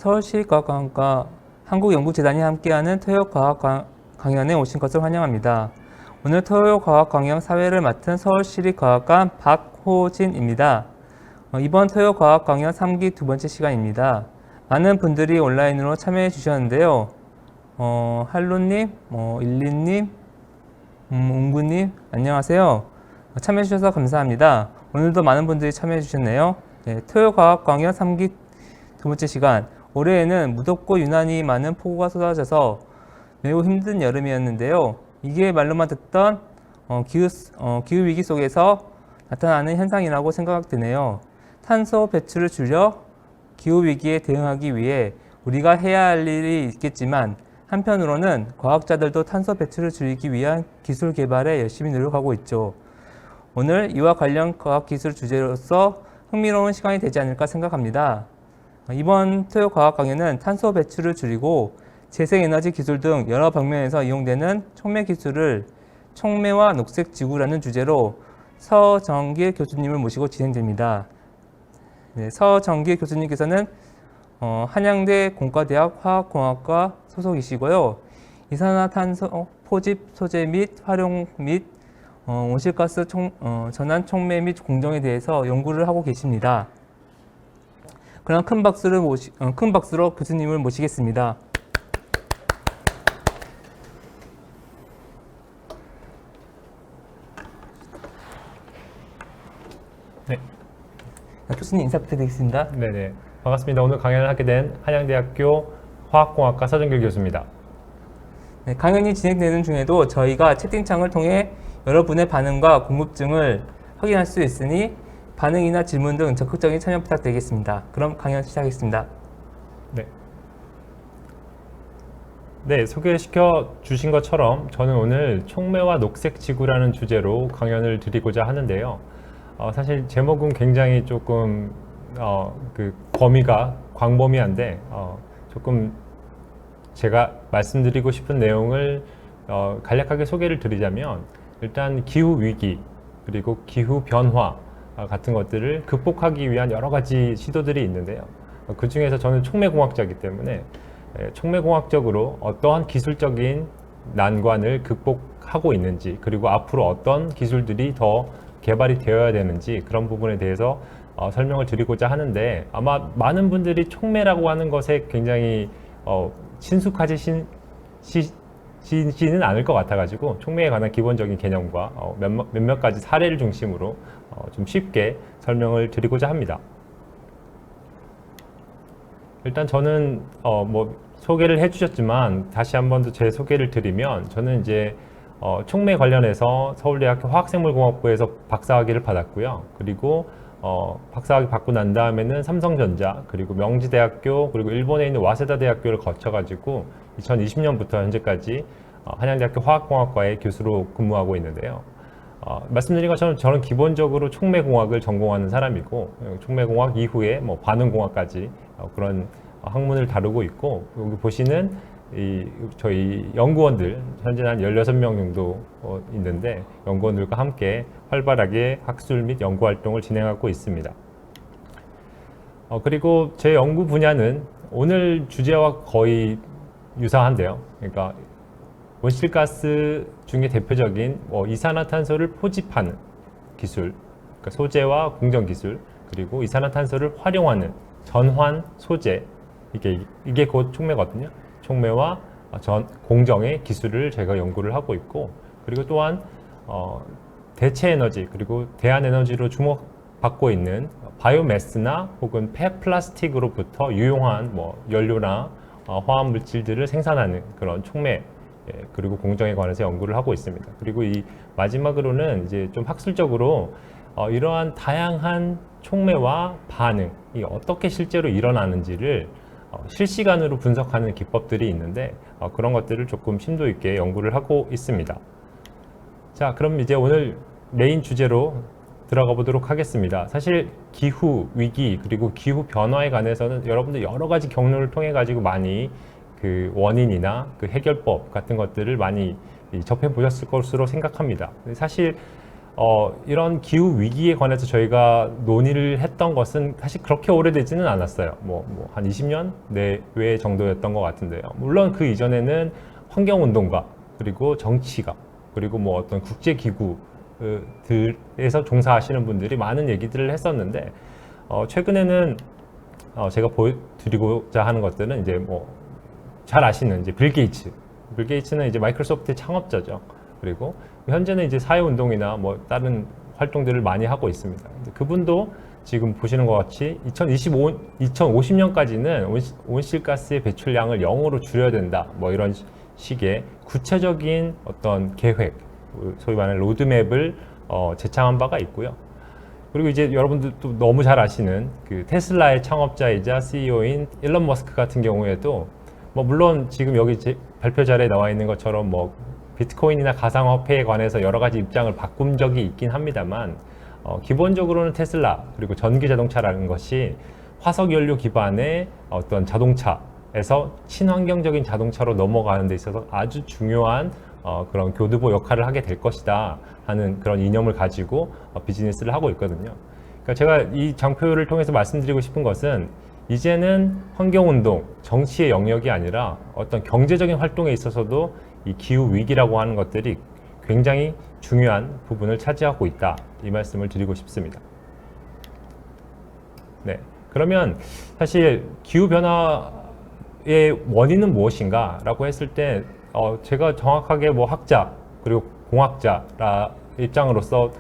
서울시립과학관과 한국연구재단이 함께하는 토요과학 강연에 오신 것을 환영합니다. 오늘 토요과학 강연 사회를 맡은 서울시립과학관 박호진입니다. 이번 토요과학 강연 3기 두 번째 시간입니다. 많은 분들이 온라인으로 참여해 주셨는데요. 할로님, 일리님, 웅구님, 안녕하세요. 참여해 주셔서 감사합니다. 오늘도 많은 분들이 참여해 주셨네요. 네, 토요과학 강연 3기 두 번째 시간. 올해에는 무덥고 유난히 많은 폭우가 쏟아져서 매우 힘든 여름이었는데요. 이게 말로만 듣던 기후위기 속에서 나타나는 현상이라고 생각되네요. 탄소 배출을 줄여 기후위기에 대응하기 위해 우리가 해야 할 일이 있겠지만 한편으로는 과학자들도 탄소 배출을 줄이기 위한 기술 개발에 열심히 노력하고 있죠. 오늘 이와 관련 과학기술 주제로서 흥미로운 시간이 되지 않을까 생각합니다. 이번 토요 과학 강연은 탄소 배출을 줄이고 재생에너지 기술 등 여러 방면에서 이용되는 촉매 기술을 촉매와 녹색 지구라는 주제로 서정길 교수님을 모시고 진행됩니다. 네, 서정길 교수님께서는 한양대 공과대학 화학공학과 소속이시고요. 이산화탄소 포집 소재 및 활용 및 온실가스 전환 촉매 및 공정에 대해서 연구를 하고 계십니다. 그럼 큰 박수로 교수님을 모시겠습니다. 네. 교수님 인사 부탁드리겠습니다. 네네. 반갑습니다. 오늘 강연을 하게 된 한양대학교 화학공학과 서정길 교수입니다. 네, 강연이 진행되는 중에도 저희가 채팅창을 통해 여러분의 반응과 궁금증을 확인할 수 있으니 반응이나 질문 등 적극적인 참여 부탁드리겠습니다. 그럼 강연 시작하겠습니다. 네. 네, 소개시켜 주신 것처럼 저는 오늘 촉매와 녹색 지구라는 주제로 강연을 드리고자 하는데요. 사실 제목은 굉장히 조금 그 범위가 광범위한데 조금 제가 말씀드리고 싶은 내용을 간략하게 소개를 드리자면 일단 기후 위기 그리고 기후 변화 같은 것들을 극복하기 위한 여러 가지 시도들이 있는데요. 그 중에서 저는 촉매공학자이기 때문에 촉매공학적으로 어떠한 기술적인 난관을 극복하고 있는지 그리고 앞으로 어떤 기술들이 더 개발이 되어야 되는지 그런 부분에 대해서 설명을 드리고자 하는데 아마 많은 분들이 촉매라고 하는 것에 굉장히 친숙하지는 않을 것 같아가지고 촉매에 관한 기본적인 개념과 몇몇 가지 사례를 중심으로 좀 쉽게 설명을 드리고자 합니다. 일단 저는 소개를 해주셨지만 다시 한 번 더 제 소개를 드리면 저는 이제 촉매 관련해서 서울대학교 화학생물공학부에서 박사학위를 받았고요. 그리고 박사학위 받고 난 다음에는 삼성전자 그리고 명지대학교 그리고 일본에 있는 와세다 대학교를 거쳐가지고 2020년부터 현재까지 한양대학교 화학공학과의 교수로 근무하고 있는데요. 말씀드린 것처럼 저는 기본적으로 촉매공학을 전공하는 사람이고 촉매공학 이후에 반응공학까지 그런 학문을 다루고 있고 여기 보시는 저희 연구원들 현재 한 16명 정도 있는데 연구원들과 함께 활발하게 학술 및 연구 활동을 진행하고 있습니다. 그리고 제 연구 분야는 오늘 주제와 거의 유사한데요. 그러니까 온실가스 중에 대표적인 이산화탄소를 포집하는 기술, 그러니까 소재와 공정 기술, 그리고 이산화탄소를 활용하는 전환 소재, 이게 곧 촉매거든요. 촉매와 공정의 기술을 제가 연구를 하고 있고, 그리고 또한 대체 에너지 그리고 대안 에너지로 주목받고 있는 바이오매스나 혹은 폐플라스틱으로부터 유용한 연료나 화학 물질들을 생산하는 그런 촉매 그리고 공정에 관해서 연구를 하고 있습니다. 그리고 이 마지막으로는 이제 좀 학술적으로 이러한 다양한 촉매와 반응이 어떻게 실제로 일어나는지를 실시간으로 분석하는 기법들이 있는데 그런 것들을 조금 심도 있게 연구를 하고 있습니다. 자, 그럼 이제 오늘 메인 주제로 들어가 보도록 하겠습니다. 사실 기후 위기 그리고 기후 변화에 관해서는 여러분들 여러 가지 경로를 통해 가지고 많이 그 원인이나 그 해결법 같은 것들을 많이 접해 보셨을 것으로 생각합니다. 사실 이런 기후 위기에 관해서 저희가 논의를 했던 것은 사실 그렇게 오래되지는 않았어요. 한 20년 내외 정도였던 것 같은데요. 물론 그 이전에는 환경운동가, 그리고 정치가, 그리고 뭐 어떤 국제기구들에서 종사하시는 분들이 많은 얘기들을 했었는데, 최근에는 제가 보여드리고자 하는 것들은 이제 뭐 잘 아시는 이제 빌 게이츠는 이제 마이크로소프트의 창업자죠. 그리고 현재는 이제 사회운동이나 뭐 다른 활동들을 많이 하고 있습니다. 그분도 지금 보시는 것 같이 2050년까지는 온실가스의 배출량을 0으로 줄여야 된다. 뭐 이런 식의 구체적인 어떤 계획, 소위 말하는 로드맵을 제창한 바가 있고요. 그리고 이제 여러분들도 너무 잘 아시는 그 테슬라의 창업자이자 CEO인 일론 머스크 같은 경우에도 뭐 물론 지금 여기 발표 자료에 나와 있는 것처럼 뭐 비트코인이나 가상화폐에 관해서 여러 가지 입장을 바꾼 적이 있긴 합니다만, 기본적으로는 테슬라 그리고 전기 자동차라는 것이 화석 연료 기반의 어떤 자동차에서 친환경적인 자동차로 넘어가는 데 있어서 아주 중요한 그런 교두보 역할을 하게 될 것이다 하는 그런 이념을 가지고 비즈니스를 하고 있거든요. 그러니까 제가 이 장표를 통해서 말씀드리고 싶은 것은, 이제는 환경운동, 정치의 영역이 아니라 어떤 경제적인 활동에 있어서도 이 기후 위기라고 하는 것들이 굉장히 중요한 부분을 차지하고 있다, 이 말씀을 드리고 싶습니다. 네, 그러면 사실 기후 변화의 원인은 무엇인가 라고 했을 때 제가 정확하게 뭐 학자 그리고 공학자 입장으로서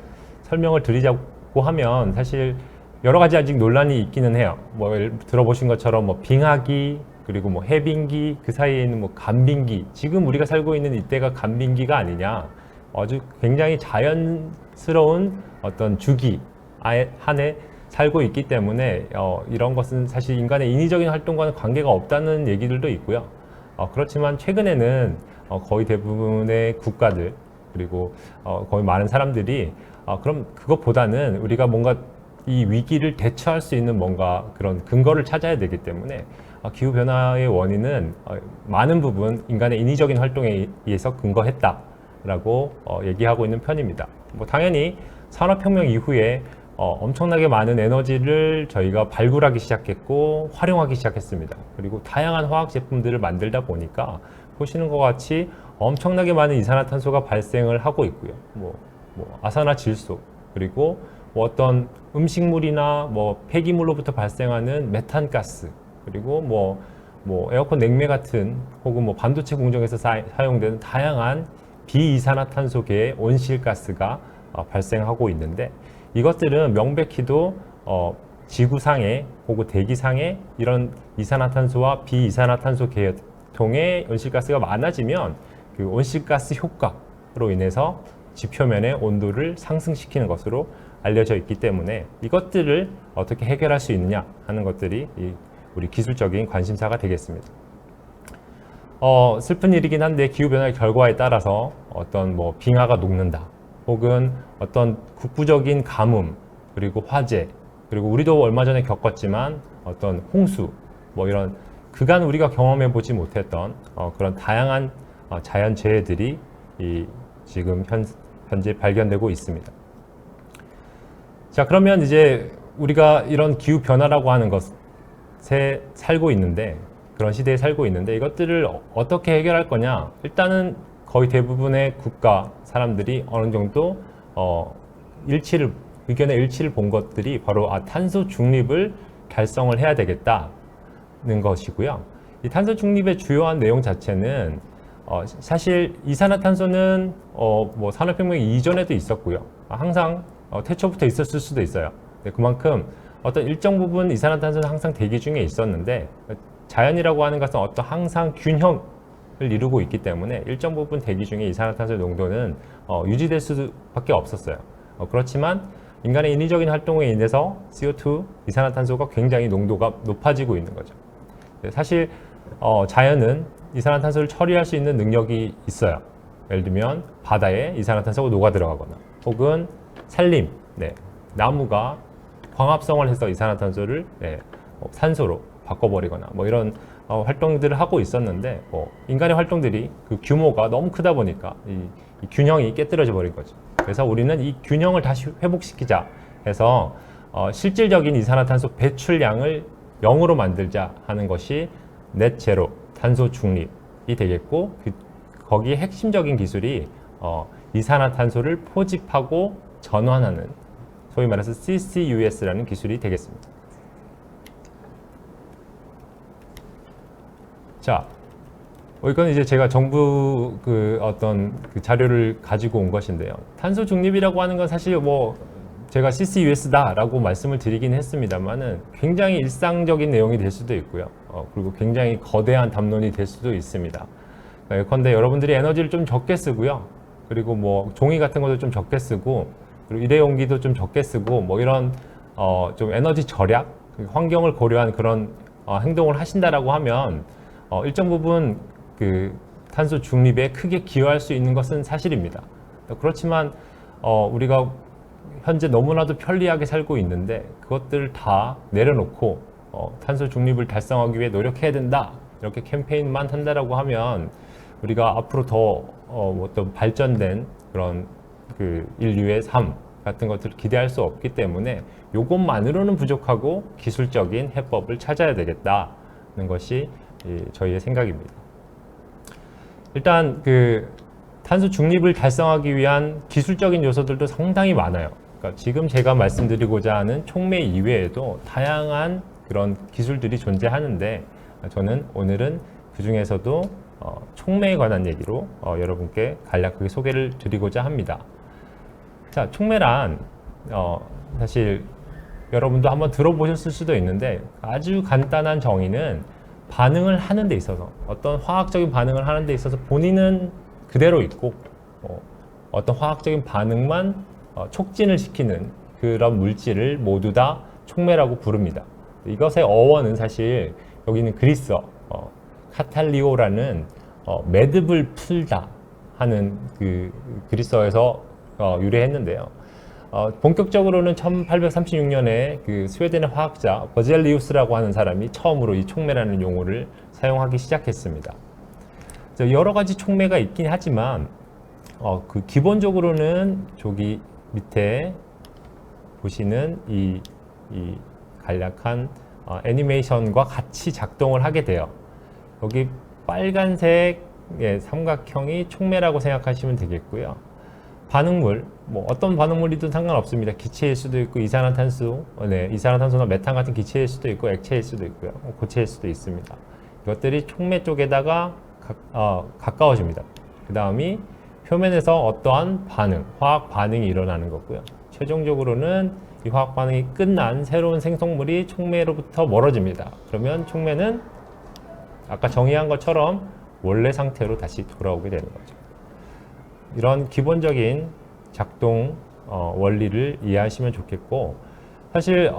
설명을 드리자고 하면, 사실 여러 가지 아직 논란이 있기는 해요. 뭐 들어보신 것처럼 뭐 빙하기, 그리고 뭐 해빙기, 그 사이에 있는 뭐 간빙기, 지금 우리가 살고 있는 이때가 간빙기가 아니냐, 아주 굉장히 자연스러운 어떤 주기 안에 살고 있기 때문에 이런 것은 사실 인간의 인위적인 활동과는 관계가 없다는 얘기들도 있고요. 그렇지만 최근에는 거의 대부분의 국가들, 그리고 거의 많은 사람들이 그럼 그것보다는 우리가 뭔가 이 위기를 대처할 수 있는 뭔가 그런 근거를 찾아야 되기 때문에 기후변화의 원인은 많은 부분 인간의 인위적인 활동에 의해서 근거했다라고 얘기하고 있는 편입니다. 뭐 당연히 산업혁명 이후에 엄청나게 많은 에너지를 저희가 발굴하기 시작했고 활용하기 시작했습니다. 그리고 다양한 화학 제품들을 만들다 보니까 보시는 것 같이 엄청나게 많은 이산화탄소가 발생을 하고 있고요. 뭐 아산화질소, 그리고 뭐 어떤 음식물이나 뭐 폐기물로부터 발생하는 메탄가스, 그리고 뭐 에어컨 냉매 같은, 혹은 뭐 반도체 공정에서 사용되는 다양한 비이산화탄소계의 온실가스가 발생하고 있는데, 이것들은 명백히도 지구상에 혹은 대기상에 이런 이산화탄소와 비이산화탄소 계통의 온실가스가 많아지면 그 온실가스 효과로 인해서 지표면의 온도를 상승시키는 것으로 알려져 있기 때문에, 이것들을 어떻게 해결할 수 있느냐 하는 것들이 우리 기술적인 관심사가 되겠습니다. 슬픈 일이긴 한데, 기후변화의 결과에 따라서 어떤 뭐 빙하가 녹는다, 혹은 어떤 국부적인 가뭄, 그리고 화재, 그리고 우리도 얼마 전에 겪었지만 어떤 홍수, 뭐 이런 그간 우리가 경험해 보지 못했던 그런 다양한 자연재해들이 지금 현재 발견되고 있습니다. 자, 그러면 이제 우리가 이런 기후변화라고 하는 것에 살고 있는데, 그런 시대에 살고 있는데, 이것들을 어떻게 해결할 거냐? 일단은 거의 대부분의 국가 사람들이 어느 정도 의견의 일치를 본 것들이 바로 탄소 중립을 달성을 해야 되겠다는 것이고요. 이 탄소 중립의 주요한 내용 자체는 사실 이산화탄소는 뭐 산업혁명 이전에도 있었고요. 항상 태초부터 있었을 수도 있어요. 그만큼 어떤 일정 부분 이산화탄소는 항상 대기 중에 있었는데, 자연이라고 하는 것은 어떤 항상 균형을 이루고 있기 때문에 일정 부분 대기 중에 이산화탄소의 농도는 유지될 수밖에 없었어요. 그렇지만 인간의 인위적인 활동에 인해서 CO2, 이산화탄소가 굉장히 농도가 높아지고 있는 거죠. 사실 자연은 이산화탄소를 처리할 수 있는 능력이 있어요. 예를 들면 바다에 이산화탄소가 녹아 들어가거나, 혹은 산림, 나무가 광합성을 해서 이산화탄소를 산소로 바꿔버리거나, 뭐 이런 활동들을 하고 있었는데, 인간의 활동들이 그 규모가 너무 크다 보니까 이 균형이 깨뜨려져 버린 거죠. 그래서 우리는 이 균형을 다시 회복시키자 해서 실질적인 이산화탄소 배출량을 0으로 만들자 하는 것이 넷 제로, 탄소 중립이 되겠고, 거기에 핵심적인 기술이 이산화탄소를 포집하고 전환하는, 소위 말해서 CCUS라는 기술이 되겠습니다. 자, 이건 이제 제가 정부 어떤 자료를 가지고 온 것인데요. 탄소 중립이라고 하는 건 사실 뭐 제가 CCUS다라고 말씀을 드리긴 했습니다만은 굉장히 일상적인 내용이 될 수도 있고요. 그리고 굉장히 거대한 담론이 될 수도 있습니다. 예컨대 여러분들이 에너지를 좀 적게 쓰고요. 그리고 뭐 종이 같은 것도 좀 적게 쓰고, 그리고 일회용기도 좀 적게 쓰고, 뭐 이런 좀 에너지 절약, 환경을 고려한 그런 행동을 하신다라고 하면 일정 부분 탄소 중립에 크게 기여할 수 있는 것은 사실입니다. 그렇지만 우리가 현재 너무나도 편리하게 살고 있는데 그것들을 다 내려놓고 탄소 중립을 달성하기 위해 노력해야 된다, 이렇게 캠페인만 한다라고 하면 우리가 앞으로 더 어떤 발전된 그런 인류의 삶 같은 것들을 기대할 수 없기 때문에 이것만으로는 부족하고 기술적인 해법을 찾아야 되겠다는 것이 저희의 생각입니다. 일단 탄소 중립을 달성하기 위한 기술적인 요소들도 상당히 많아요. 그러니까 지금 제가 말씀드리고자 하는 촉매 이외에도 다양한 그런 기술들이 존재하는데, 저는 오늘은 그 중에서도 촉매에 관한 얘기로 여러분께 간략하게 소개를 드리고자 합니다. 자, 촉매란 사실 여러분도 한번 들어보셨을 수도 있는데, 아주 간단한 정의는 반응을 하는 데 있어서, 어떤 화학적인 반응을 하는 데 있어서 본인은 그대로 있고 어떤 화학적인 반응만 촉진을 시키는 그런 물질을 모두 다 촉매라고 부릅니다. 이것의 어원은 사실 여기는 그리스어 카탈리오라는 매듭을 풀다 하는 그리스어에서 유래했는데요. 본격적으로는 1836년에 스웨덴의 화학자 버젤리우스라고 하는 사람이 처음으로 이 촉매라는 용어를 사용하기 시작했습니다. 여러 가지 촉매가 있긴 하지만 기본적으로는 저기 밑에 보시는 이 간략한 애니메이션과 같이 작동을 하게 돼요. 여기 빨간색의 삼각형이 촉매라고 생각하시면 되겠고요. 반응물, 뭐 어떤 반응물이든 상관없습니다. 기체일 수도 있고 이산화탄소나 메탄 같은 기체일 수도 있고 액체일 수도 있고요. 고체일 수도 있습니다. 이것들이 촉매 쪽에다가 가까워집니다. 그 다음이 표면에서 어떠한 반응, 화학 반응이 일어나는 거고요. 최종적으로는 이 화학 반응이 끝난 새로운 생성물이 촉매로부터 멀어집니다. 그러면 촉매는 아까 정의한 것처럼 원래 상태로 다시 돌아오게 되는 거죠. 이런 기본적인 작동 원리를 이해하시면 좋겠고, 사실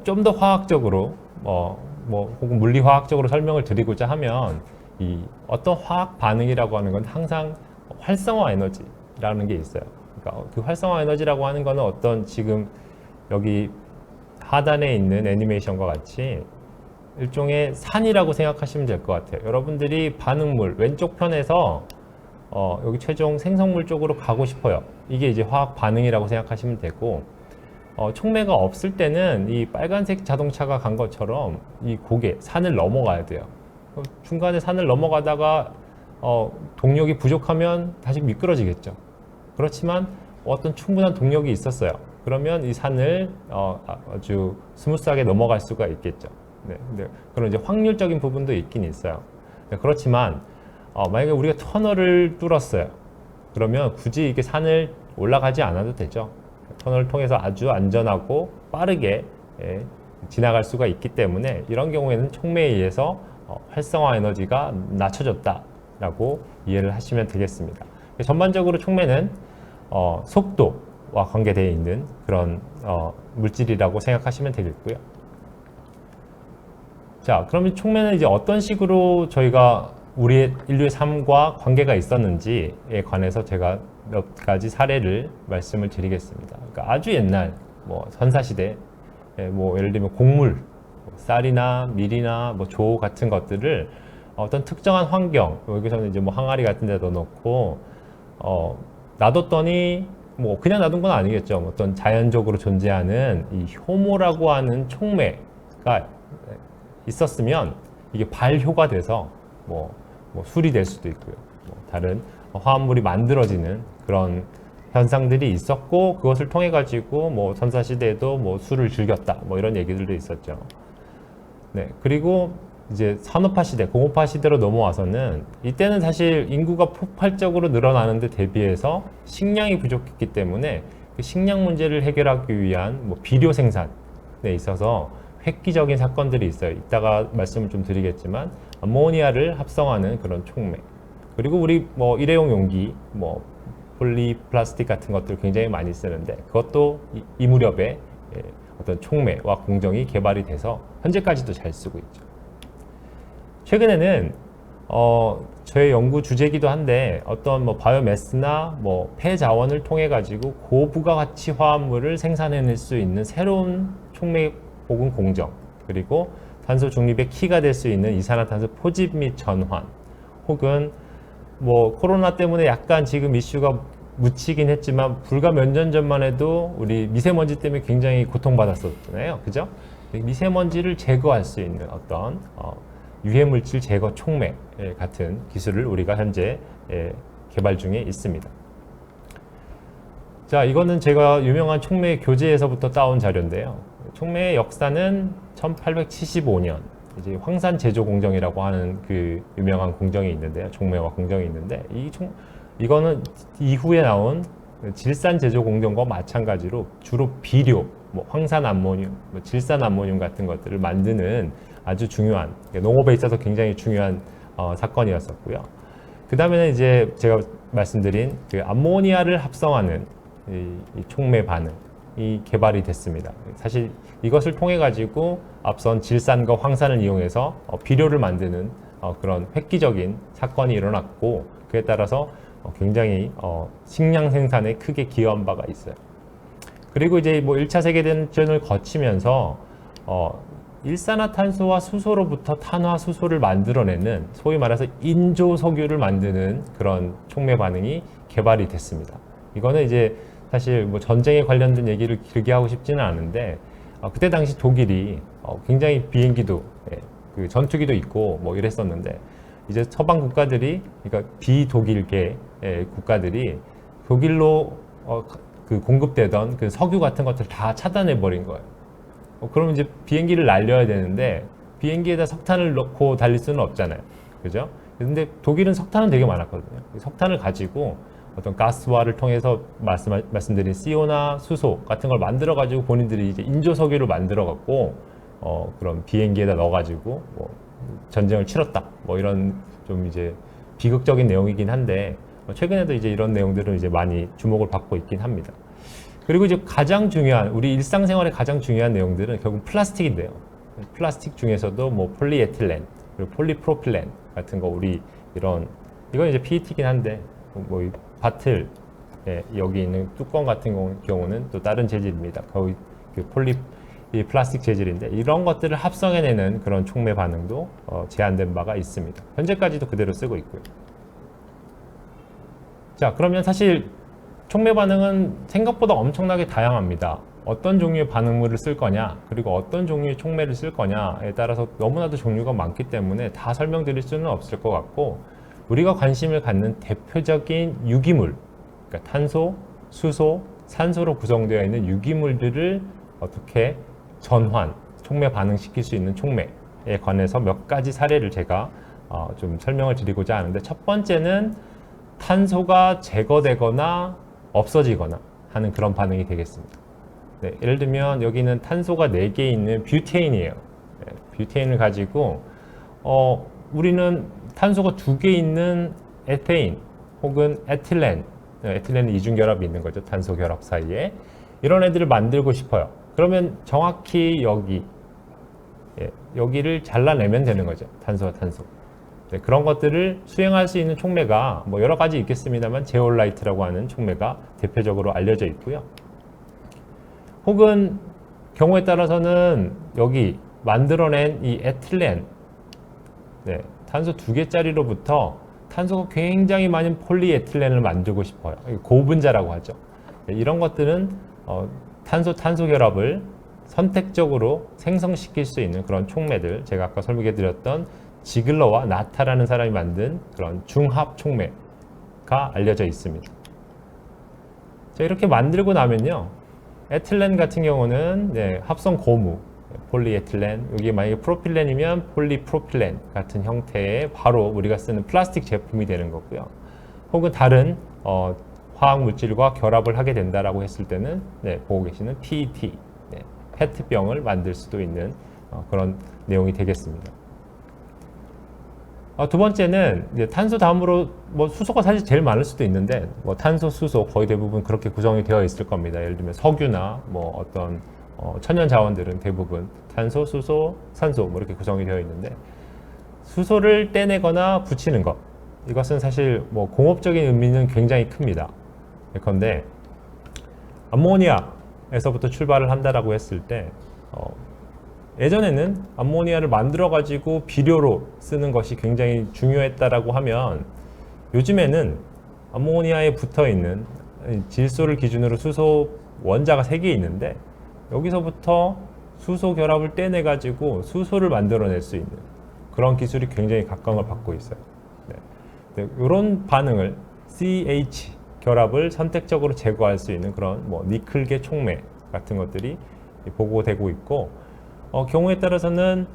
좀 더 화학적으로 혹은 물리화학적으로 설명을 드리고자 하면 이 어떤 화학 반응이라고 하는 건 항상 활성화 에너지라는 게 있어요. 그러니까 그 활성화 에너지라고 하는 거는 어떤 지금 여기 하단에 있는 애니메이션과 같이 일종의 산이라고 생각하시면 될 것 같아요. 여러분들이 반응물 왼쪽 편에서 여기 최종 생성물 쪽으로 가고 싶어요. 이게 이제 화학 반응이라고 생각하시면 되고, 촉매가 없을 때는 이 빨간색 자동차가 간 것처럼 이 고개, 산을 넘어가야 돼요. 중간에 산을 넘어가다가 동력이 부족하면 다시 미끄러지겠죠. 그렇지만 어떤 충분한 동력이 있었어요. 그러면 이 산을 아주 스무스하게 넘어갈 수가 있겠죠. 네, 그런 이제 확률적인 부분도 있긴 있어요. 네, 그렇지만 만약에 우리가 터널을 뚫었어요. 그러면 굳이 이렇게 산을 올라가지 않아도 되죠. 터널을 통해서 아주 안전하고 빠르게 지나갈 수가 있기 때문에 이런 경우에는 촉매에 의해서 활성화 에너지가 낮춰졌다라고 이해를 하시면 되겠습니다. 전반적으로 촉매는 속도와 관계되어 있는 그런 물질이라고 생각하시면 되겠고요. 자, 그러면 촉매는 이제 어떤 식으로 저희가 우리의 인류의 삶과 관계가 있었는지에 관해서 제가 몇 가지 사례를 말씀을 드리겠습니다. 그러니까 아주 옛날 선사시대, 예를 들면 곡물, 쌀이나 밀이나 조 같은 것들을 어떤 특정한 환경, 여기서는 이제 항아리 같은 데다 넣고 놔뒀더니 뭐 그냥 놔둔 건 아니겠죠. 어떤 자연적으로 존재하는 이 효모라고 하는 촉매가 있었으면 이게 발효가 돼서 뭐 술이 될 수도 있고요. 뭐 다른 화합물이 만들어지는 그런 현상들이 있었고, 그것을 통해 가지고 뭐 선사 시대에도 뭐 술을 즐겼다, 뭐 이런 얘기들도 있었죠. 네, 그리고 이제 산업화 시대, 공업화 시대로 넘어와서는 이때는 사실 인구가 폭발적으로 늘어나는데 대비해서 식량이 부족했기 때문에 그 식량 문제를 해결하기 위한 뭐 비료 생산에 있어서 획기적인 사건들이 있어요. 이따가 말씀을 좀 드리겠지만 암모니아를 합성하는 그런 촉매, 그리고 우리 뭐 일회용 용기, 뭐 폴리플라스틱 같은 것들 굉장히 많이 쓰는데 그것도 이 무렵에 어떤 촉매와 공정이 개발이 돼서 현재까지도 잘 쓰고 있죠. 최근에는 저의 연구 주제이기도 한데 어떤 뭐 바이오매스나 뭐 폐자원을 통해 가지고 고부가 가치 화합물을 생산해낼 수 있는 새로운 촉매 혹은 공정, 그리고 탄소 중립의 키가 될 수 있는 이산화탄소 포집 및 전환, 혹은 뭐 코로나 때문에 약간 지금 이슈가 묻히긴 했지만 불과 몇 년 전만 해도 우리 미세먼지 때문에 굉장히 고통받았었잖아요. 그죠? 미세먼지를 제거할 수 있는 어떤 유해물질 제거 촉매 같은 기술을 우리가 현재 개발 중에 있습니다. 자, 이거는 제가 유명한 촉매 교재에서부터 따온 자료인데요. 촉매의 역사는 1875년 이제 황산 제조 공정이라고 하는 그 유명한 공정이 있는데요. 촉매와 공정이 있는데 이거는 이후에 나온 질산 제조 공정과 마찬가지로 주로 비료, 뭐 황산 암모늄, 뭐 질산 암모늄 같은 것들을 만드는 아주 중요한, 농업에 있어서 굉장히 중요한 사건이었었고요. 그 다음에는 이제 제가 말씀드린 그 암모니아를 합성하는 이 촉매 반응이 개발이 됐습니다. 사실 이것을 통해 가지고 앞선 질산과 황산을 이용해서 비료를 만드는 그런 획기적인 사건이 일어났고, 그에 따라서 굉장히 식량 생산에 크게 기여한 바가 있어요. 그리고 이제 뭐 1차 세계대전을 거치면서 일산화탄소와 수소로부터 탄화수소를 만들어내는 소위 말해서 인조석유를 만드는 그런 촉매 반응이 개발이 됐습니다. 이거는 이제 사실 뭐 전쟁에 관련된 얘기를 길게 하고 싶지는 않은데 그때 당시 독일이 굉장히 비행기도 그 전투기도 있고 뭐 이랬었는데, 이제 서방 국가들이, 그러니까 비독일계 국가들이 독일로 그 공급되던 그 석유 같은 것들을 다 차단해 버린 거예요. 그러면 이제 비행기를 날려야 되는데 비행기에다 석탄을 넣고 달릴 수는 없잖아요. 그죠? 근데 독일은 석탄은 되게 많았거든요. 석탄을 가지고 어떤 가스화를 통해서 말씀드린 CO나 수소 같은 걸 만들어 가지고 본인들이 이제 인조석유를 만들어 갖고 그런 비행기에다 넣어 가지고 뭐 전쟁을 치렀다, 뭐 이런 좀 이제 비극적인 내용이긴 한데 최근에도 이제 이런 내용들은 이제 많이 주목을 받고 있긴 합니다. 그리고 이제 가장 중요한, 우리 일상생활에 가장 중요한 내용들은 결국 플라스틱인데요. 플라스틱 중에서도 뭐 폴리에틸렌, 그리고 폴리프로필렌 같은 거, 우리 이건 이제 PET이긴 한데 뭐 이 바틀 여기 있는 뚜껑 같은 경우는 또 다른 재질입니다. 거의 그 이 플라스틱 재질인데 이런 것들을 합성해내는 그런 촉매 반응도 제한된 바가 있습니다. 현재까지도 그대로 쓰고 있고요. 자, 그러면 사실 촉매 반응은 생각보다 엄청나게 다양합니다. 어떤 종류의 반응물을 쓸 거냐, 그리고 어떤 종류의 촉매를 쓸 거냐에 따라서 너무나도 종류가 많기 때문에 다 설명드릴 수는 없을 것 같고, 우리가 관심을 갖는 대표적인 유기물, 그러니까 탄소, 수소, 산소로 구성되어 있는 유기물들을 어떻게 전환, 촉매 반응시킬 수 있는 촉매에 관해서 몇 가지 사례를 제가 좀 설명을 드리고자 하는데, 첫 번째는 탄소가 제거되거나 없어지거나 하는 그런 반응이 되겠습니다. 네, 예를 들면 여기는 탄소가 4개 있는 뷰테인이에요. 네, 뷰테인을 가지고 우리는 탄소가 2개 있는 에테인 혹은 에틸렌, 에틸렌은 이중결합이 있는 거죠. 탄소 결합 사이에. 이런 애들을 만들고 싶어요. 그러면 정확히 여기를 잘라내면 되는 거죠. 탄소와 탄소. 네, 그런 것들을 수행할 수 있는 촉매가 뭐 여러 가지 있겠습니다만 제올라이트라고 하는 촉매가 대표적으로 알려져 있고요. 혹은 경우에 따라서는 여기 만들어낸 이 에틸렌, 네, 탄소 2개짜리로부터 탄소가 굉장히 많은 폴리에틸렌을 만들고 싶어요. 고분자라고 하죠. 이런 것들은 탄소 결합을 선택적으로 생성시킬 수 있는 그런 촉매들, 제가 아까 설명해 드렸던 지글러와 나타라는 사람이 만든 그런 중합 촉매가 알려져 있습니다. 자, 이렇게 만들고 나면요, 에틸렌 같은 경우는 합성 고무, 폴리에틸렌, 여기 만약에 프로필렌이면 폴리프로필렌 같은 형태의 바로 우리가 쓰는 플라스틱 제품이 되는 거고요. 혹은 다른 화학 물질과 결합을 하게 된다라고 했을 때는 보고 계시는 PET, 페트병을 만들 수도 있는 그런 내용이 되겠습니다. 두 번째는 이제 탄소 다음으로 뭐 수소가 사실 제일 많을 수도 있는데 뭐 탄소, 수소 거의 대부분 그렇게 구성이 되어 있을 겁니다. 예를 들면 석유나 뭐 어떤 천연 자원들은 대부분 탄소, 수소, 산소 뭐 이렇게 구성이 되어 있는데 수소를 떼내거나 붙이는 것, 이것은 사실 뭐 공업적인 의미는 굉장히 큽니다. 예컨대 암모니아에서부터 출발을 한다라고 했을 때 예전에는 암모니아를 만들어 가지고 비료로 쓰는 것이 굉장히 중요했다라고 하면 요즘에는 암모니아에 붙어 있는 질소를 기준으로 수소 원자가 3개 있는데 여기서부터 수소 결합을 떼내 가지고 수소를 만들어낼 수 있는 그런 기술이 굉장히 각광을 받고 있어요. 이런 반응을 CH 결합을 선택적으로 제거할 수 있는 그런 뭐 니켈계 촉매 같은 것들이 보고되고 있고 경우에 따라서는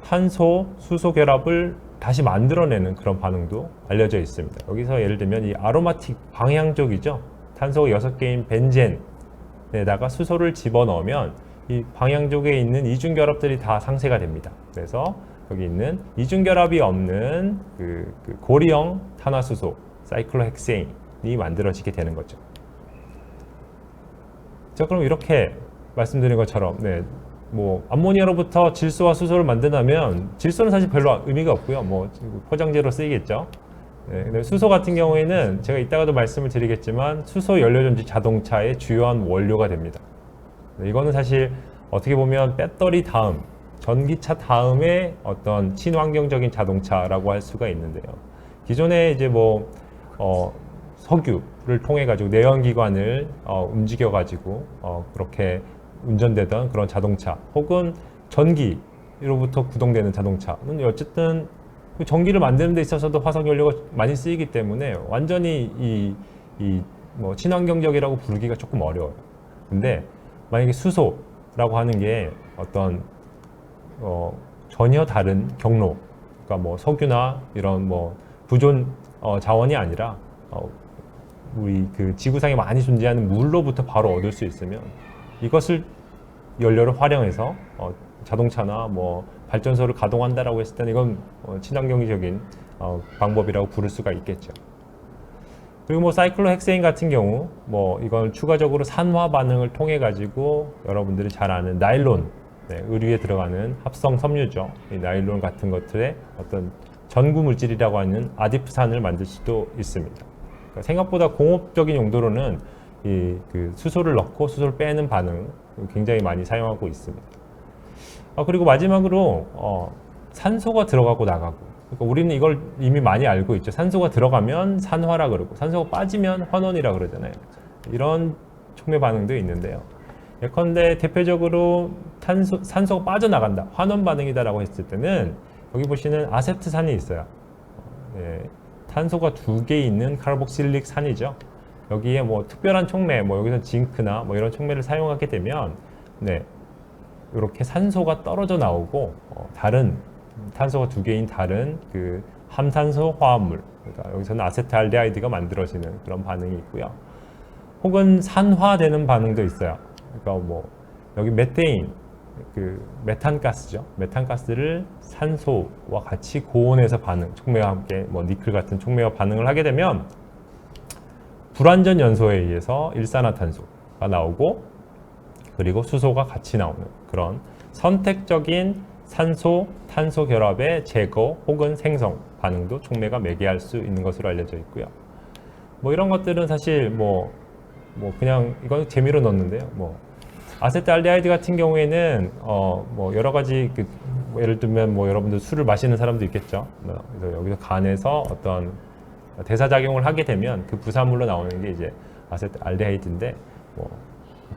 탄소, 수소 결합을 다시 만들어내는 그런 반응도 알려져 있습니다. 여기서 예를 들면 이 아로마틱 방향족이죠. 탄소가 6개인 벤젠에다가 수소를 집어넣으면 이 방향족에 있는 이중결합들이 다 상쇄가 됩니다. 그래서 여기 있는 이중결합이 없는 그 고리형 탄화수소, 사이클로헥세인이 만들어지게 되는 거죠. 자, 그럼 이렇게 말씀드린 것처럼 뭐 암모니아로부터 질소와 수소를 만든다면 질소는 사실 별로 의미가 없고요. 뭐 포장재로 쓰이겠죠. 근데 수소 같은 경우에는 제가 이따가도 말씀을 드리겠지만 수소 연료전지 자동차의 주요한 원료가 됩니다. 이거는 사실 어떻게 보면 배터리 다음, 전기차 다음에 어떤 친환경적인 자동차라고 할 수가 있는데요. 기존에 이제 뭐 석유를 통해 가지고 내연기관을 움직여 가지고 그렇게 운전되던 그런 자동차 혹은 전기로부터 구동되는 자동차는 어쨌든 전기를 만드는 데 있어서도 화석연료가 많이 쓰이기 때문에 완전히 뭐 친환경적이라고 부르기가 조금 어려워요. 근데 만약에 수소라고 하는 게 어떤 전혀 다른 경로, 그러니까 뭐 석유나 이런 뭐 부존 자원이 아니라 우리 그 지구상에 많이 존재하는 물로부터 바로 얻을 수 있으면 이것을 연료를 활용해서 자동차나 뭐 발전소를 가동한다라고 했을 때는 이건 친환경적인 방법이라고 부를 수가 있겠죠. 그리고 뭐 사이클로헥세인 같은 경우 뭐 이건 추가적으로 산화 반응을 통해 가지고 여러분들이 잘 아는 나일론, 의류에 들어가는 합성 섬유죠. 이 나일론 같은 것들의 어떤 전구 물질이라고 하는 아디프산을 만들 수도 있습니다. 그러니까 생각보다 공업적인 용도로는 그 수소를 넣고 수소를 빼는 반응 굉장히 많이 사용하고 있습니다. 그리고 마지막으로 산소가 들어가고 나가고, 그러니까 우리는 이걸 이미 많이 알고 있죠. 산소가 들어가면 산화라 그러고 산소가 빠지면 환원이라 그러잖아요. 이런 촉매 반응도 있는데요. 예컨대 대표적으로 산소가 빠져나간다, 환원 반응이다라고 했을 때는 여기 보시는 아세트산이 있어요. 탄소가 2개 있는 카르복실릭 산이죠. 여기에 뭐 특별한 촉매, 뭐 여기서 징크나 뭐 이런 촉매를 사용하게 되면 이렇게 산소가 떨어져 나오고 다른 탄소가 2개인 다른 그 함산소 화합물, 그러니까 여기서는 아세트알데하이드가 만들어지는 그런 반응이 있고요. 혹은 산화되는 반응도 있어요. 그러니까 뭐 여기 메테인, 그 메탄가스죠. 메탄가스를 산소와 같이 고온에서 반응, 촉매와 함께 뭐 니켈 같은 촉매와 반응을 하게 되면 불완전 연소에 의해서 일산화탄소가 나오고 그리고 수소가 같이 나오는 그런 선택적인 산소, 탄소 결합의 제거 혹은 생성 반응도 촉매가 매개할 수 있는 것으로 알려져 있고요. 뭐 이런 것들은 사실 뭐 그냥 이건 재미로 넣었는데요. 뭐 아세트알데하이드 같은 경우에는 뭐 여러 가지 뭐 예를 들면 뭐 여러분들 술을 마시는 사람도 있겠죠. 그래서 여기서 간에서 어떤 대사작용을 하게 되면 그 부산물로 나오는 게 이제 아세트알데하이드인데 뭐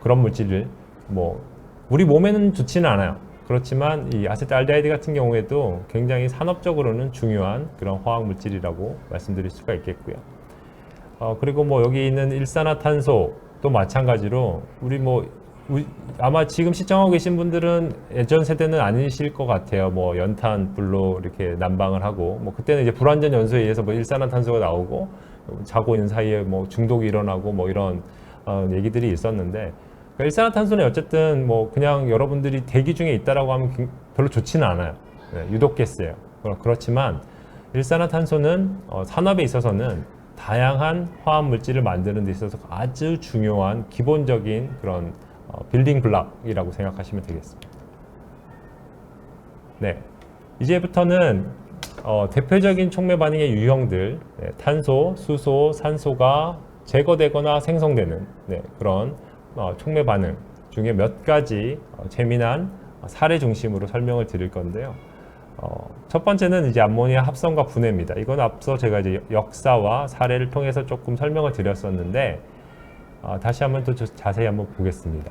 그런 물질을 뭐 우리 몸에는 좋지는 않아요. 그렇지만 이 아세트알데하이드 같은 경우에도 굉장히 산업적으로는 중요한 그런 화학 물질이라고 말씀드릴 수가 있겠고요. 그리고 뭐 여기 있는 일산화탄소도 마찬가지로 아마 지금 시청하고 계신 분들은 예전 세대는 아니실 것 같아요. 뭐 연탄 불로 이렇게 난방을 하고 뭐 그때는 이제 불완전 연소에 의해서 뭐 일산화탄소가 나오고 자고 있는 사이에 뭐 중독이 일어나고 뭐 이런 얘기들이 있었는데 그러니까 일산화탄소는 어쨌든 뭐 그냥 여러분들이 대기 중에 있다라고 하면 별로 좋지는 않아요. 네, 유독가스예요. 그렇지만 일산화탄소는 산업에 있어서는 다양한 화학 물질을 만드는 데 있어서 아주 중요한 기본적인 그런 빌딩 블록이라고 생각하시면 되겠습니다. 네, 이제부터는 대표적인 촉매 반응의 유형들, 네, 탄소, 수소, 산소가 제거되거나 생성되는 그런 촉매 반응 중에 몇 가지 재미난 사례 중심으로 설명을 드릴 건데요. 첫 번째는 이제 암모니아 합성과 분해입니다. 이건 앞서 제가 이제 역사와 사례를 통해서 조금 설명을 드렸었는데 다시 한번 또 자세히 한번 보겠습니다.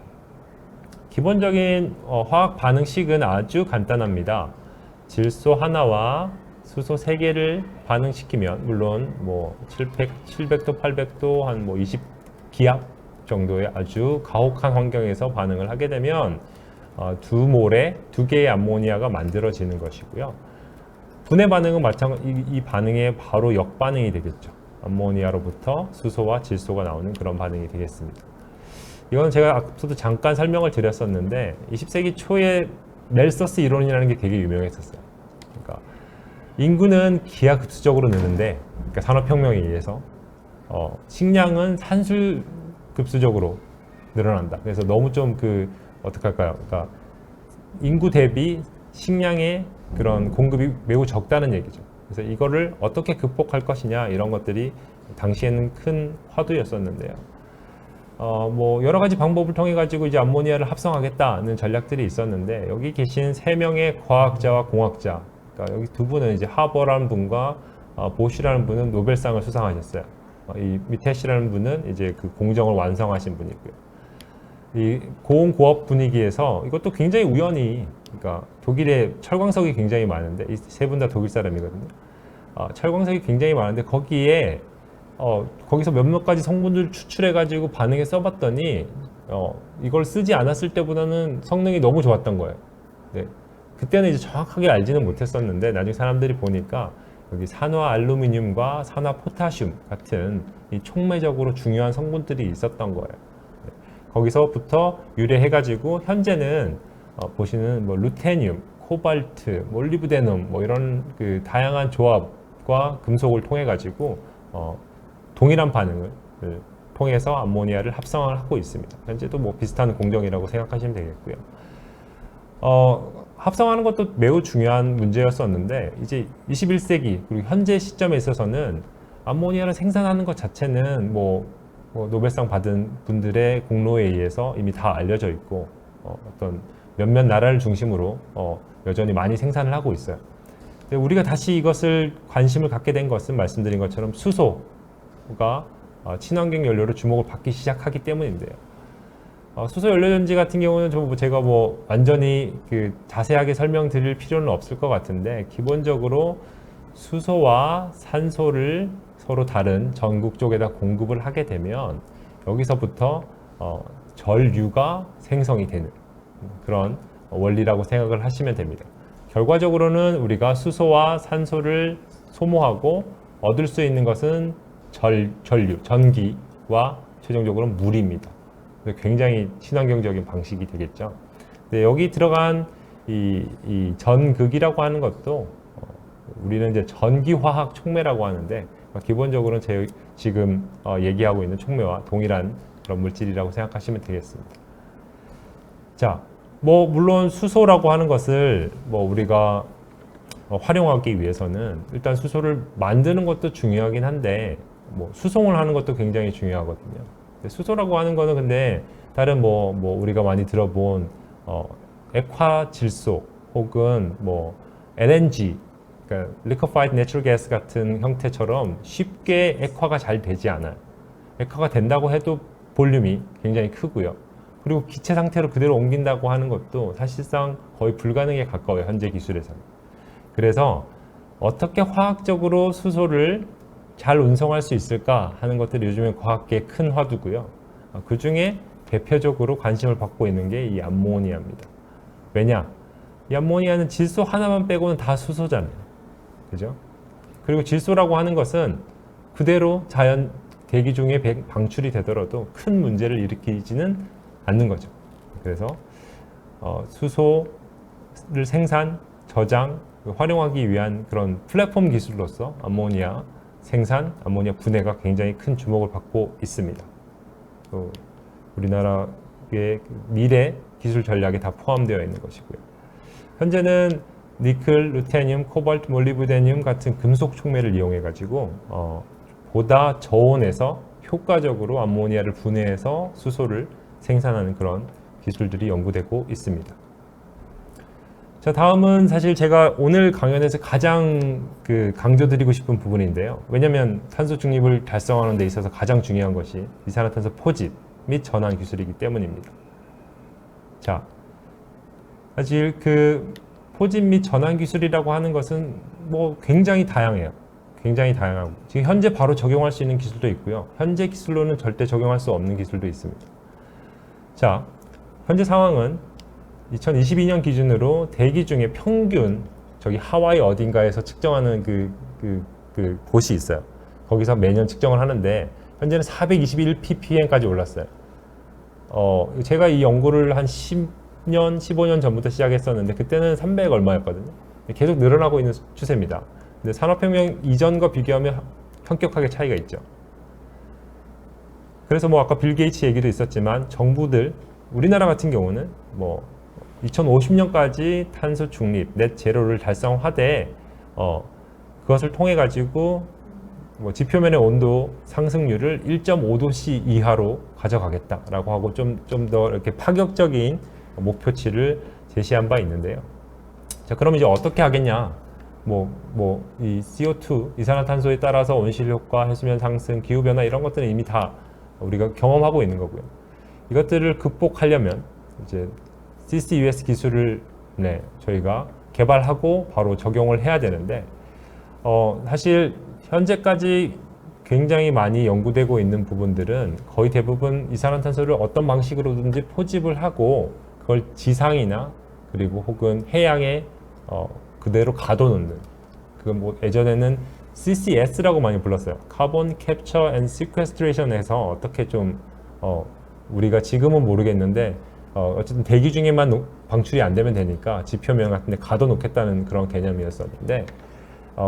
기본적인 화학 반응식은 아주 간단합니다. 질소 하나와 수소 3개를 반응시키면 물론 뭐 700도, 800도 한 뭐 20기압 정도의 아주 가혹한 환경에서 반응을 하게 되면 두 몰의 2개의 암모니아가 만들어지는 것이고요. 분해 반응은 마찬가지 이 반응의 바로 역반응이 되겠죠. 암모니아로부터 수소와 질소가 나오는 그런 반응이 되겠습니다. 이건 제가 앞서도 잠깐 설명을 드렸었는데 20세기 초에 멜서스 이론이라는 게 되게 유명했었어요. 그러니까 인구는 기하급수적으로 느는데 그러니까 산업혁명에 의해서 식량은 산술급수적으로 늘어난다. 그래서 너무 좀 어떻게 할까요? 그러니까 인구 대비 식량의 그런 공급이 매우 적다는 얘기죠. 그래서 이거를 어떻게 극복할 것이냐 이런 것들이 당시에는 큰 화두였었는데요. 뭐 여러 가지 방법을 통해 가지고 이제 암모니아를 합성하겠다는 전략들이 있었는데 여기 계신 3명의 과학자와 공학자, 그러니까 여기 두 분은 이제 하버라는 분과 보쉬라는 분은 노벨상을 수상하셨어요. 이 미테시라는 분은 이제 그 공정을 완성하신 분이고요. 이 고온고압 분위기에서 이것도 굉장히 우연히, 그러니까 독일에 철광석이 굉장히 많은데 이 세 분 다 독일 사람이거든요. 철광석이 굉장히 많은데 거기에 거기서 몇몇 가지 성분들을 추출해 가지고 반응에 써봤더니 이걸 쓰지 않았을 때보다는 성능이 너무 좋았던 거예요. 네. 그때는 이제 정확하게 알지는 못했었는데 나중에 사람들이 보니까 여기 산화 알루미늄과 산화 포타슘 같은 이 촉매적으로 중요한 성분들이 있었던 거예요. 네. 거기서부터 유래해가지고 현재는 보시는 뭐 루테늄, 코발트, 몰리브데눔 뭐 이런 그 다양한 조합과 금속을 통해 가지고 동일한 반응을 통해서 암모니아를 합성을 하고 있습니다. 현재도 뭐 비슷한 공정이라고 생각하시면 되겠고요. 합성하는 것도 매우 중요한 문제였었는데 이제 21세기 그리고 현재 시점에 있어서는 암모니아를 생산하는 것 자체는 뭐 노벨상 받은 분들의 공로에 의해서 이미 다 알려져 있고 어떤 몇몇 나라를 중심으로 여전히 많이 생산을 하고 있어요. 근데 우리가 다시 이것을 관심을 갖게 된 것은 말씀드린 것처럼 수소가 친환경 연료로 주목을 받기 시작하기 때문인데요. 수소 연료전지 같은 경우는 제가 뭐 완전히 자세하게 설명드릴 필요는 없을 것 같은데 기본적으로 수소와 산소를 서로 다른 전극 쪽에다 공급을 하게 되면 여기서부터 전류가 생성이 되는 그런 원리라고 생각을 하시면 됩니다. 결과적으로는 우리가 수소와 산소를 소모하고 얻을 수 있는 것은 전류, 전기와 최종적으로 물입니다. 굉장히 친환경적인 방식이 되겠죠. 근데 여기 들어간 이 전극이라고 하는 것도 우리는 이제 전기화학 촉매라고 하는데 기본적으로는 지금 얘기하고 있는 촉매와 동일한 그런 물질이라고 생각하시면 되겠습니다. 자, 뭐 물론 수소라고 하는 것을 뭐 우리가 활용하기 위해서는 일단 수소를 만드는 것도 중요하긴 한데 뭐 수송을 하는 것도 굉장히 중요하거든요. 수소라고 하는 거는 근데 다른 뭐 우리가 많이 들어본 액화질소 혹은 뭐 LNG, 그러니까 Liquefied Natural Gas 같은 형태처럼 쉽게 액화가 잘 되지 않아요. 액화가 된다고 해도 볼륨이 굉장히 크고요. 그리고 기체 상태로 그대로 옮긴다고 하는 것도 사실상 거의 불가능에 가까워요. 현재 기술에서는. 그래서 어떻게 화학적으로 수소를 잘 운송할 수 있을까 하는 것들이 요즘에 과학계의 큰 화두고요. 그 중에 대표적으로 관심을 받고 있는 게 이 암모니아입니다. 왜냐? 이 암모니아는 질소 하나만 빼고는 다 수소잖아요. 그죠? 그리고 질소라고 하는 것은 그대로 자연 대기 중에 방출이 되더라도 큰 문제를 일으키지는 않는 거죠. 그래서 수소를 생산, 저장, 활용하기 위한 그런 플랫폼 기술로서 암모니아 생산, 암모니아 분해가 굉장히 큰 주목을 받고 있습니다. 또 우리나라의 미래 기술 전략에 다 포함되어 있는 것이고요. 현재는 니켈, 루테늄, 코발트, 몰리브데늄 같은 금속 촉매를 이용해 가지고 보다 저온에서 효과적으로 암모니아를 분해해서 수소를 생산하는 그런 기술들이 연구되고 있습니다. 자, 다음은 사실 제가 오늘 강연에서 가장 강조드리고 싶은 부분인데요. 왜냐하면 탄소 중립을 달성하는 데 있어서 가장 중요한 것이 이산화탄소 포집 및 전환 기술이기 때문입니다. 자, 사실 포집 및 전환 기술이라고 하는 것은 뭐 굉장히 다양해요. 굉장히 다양하고 지금 현재 바로 적용할 수 있는 기술도 있고요. 현재 기술로는 절대 적용할 수 없는 기술도 있습니다. 자, 현재 상황은 2022년 기준으로 대기 중에 평균 저기 하와이 어딘가에서 측정하는 그 곳이 있어요. 거기서 매년 측정을 하는데 현재는 421 ppm까지 올랐어요. 제가 이 연구를 한 10년, 15년 전부터 시작했었는데 그때는 300 얼마였거든요. 계속 늘어나고 있는 추세입니다. 근데 산업혁명 이전과 비교하면 현격하게 차이가 있죠. 그래서 뭐 아까 빌 게이츠 얘기도 있었지만 정부들, 우리나라 같은 경우는 뭐 2050년까지 탄소 중립, 넷 제로를 달성하되 그것을 통해 가지고 뭐 지표면의 온도 상승률을 1.5도씨 이하로 가져가겠다라고 하고 좀 더 이렇게 파격적인 목표치를 제시한 바 있는데요. 자, 그럼 이제 어떻게 하겠냐? 이 CO2, 이산화탄소에 따라서 온실 효과, 해수면 상승, 기후 변화 이런 것들은 이미 다 우리가 경험하고 있는 거고요. 이것들을 극복하려면 이제 CCUS 기술을 저희가 개발하고 바로 적용을 해야 되는데 사실 현재까지 굉장히 많이 연구되고 있는 부분들은 거의 대부분 이산화탄소를 어떤 방식으로든지 포집을 하고 그걸 지상이나 그리고 혹은 해양에 그대로 가둬놓는, 그건 뭐 예전에는 CCS라고 많이 불렀어요. 카본 캡처 앤 시퀘스트레이션에서 어떻게 좀 우리가 지금은 모르겠는데 어쨌든 대기 중에만 방출이 안 되면 되니까 지표면 같은 데 가둬놓겠다는 그런 개념이었었는데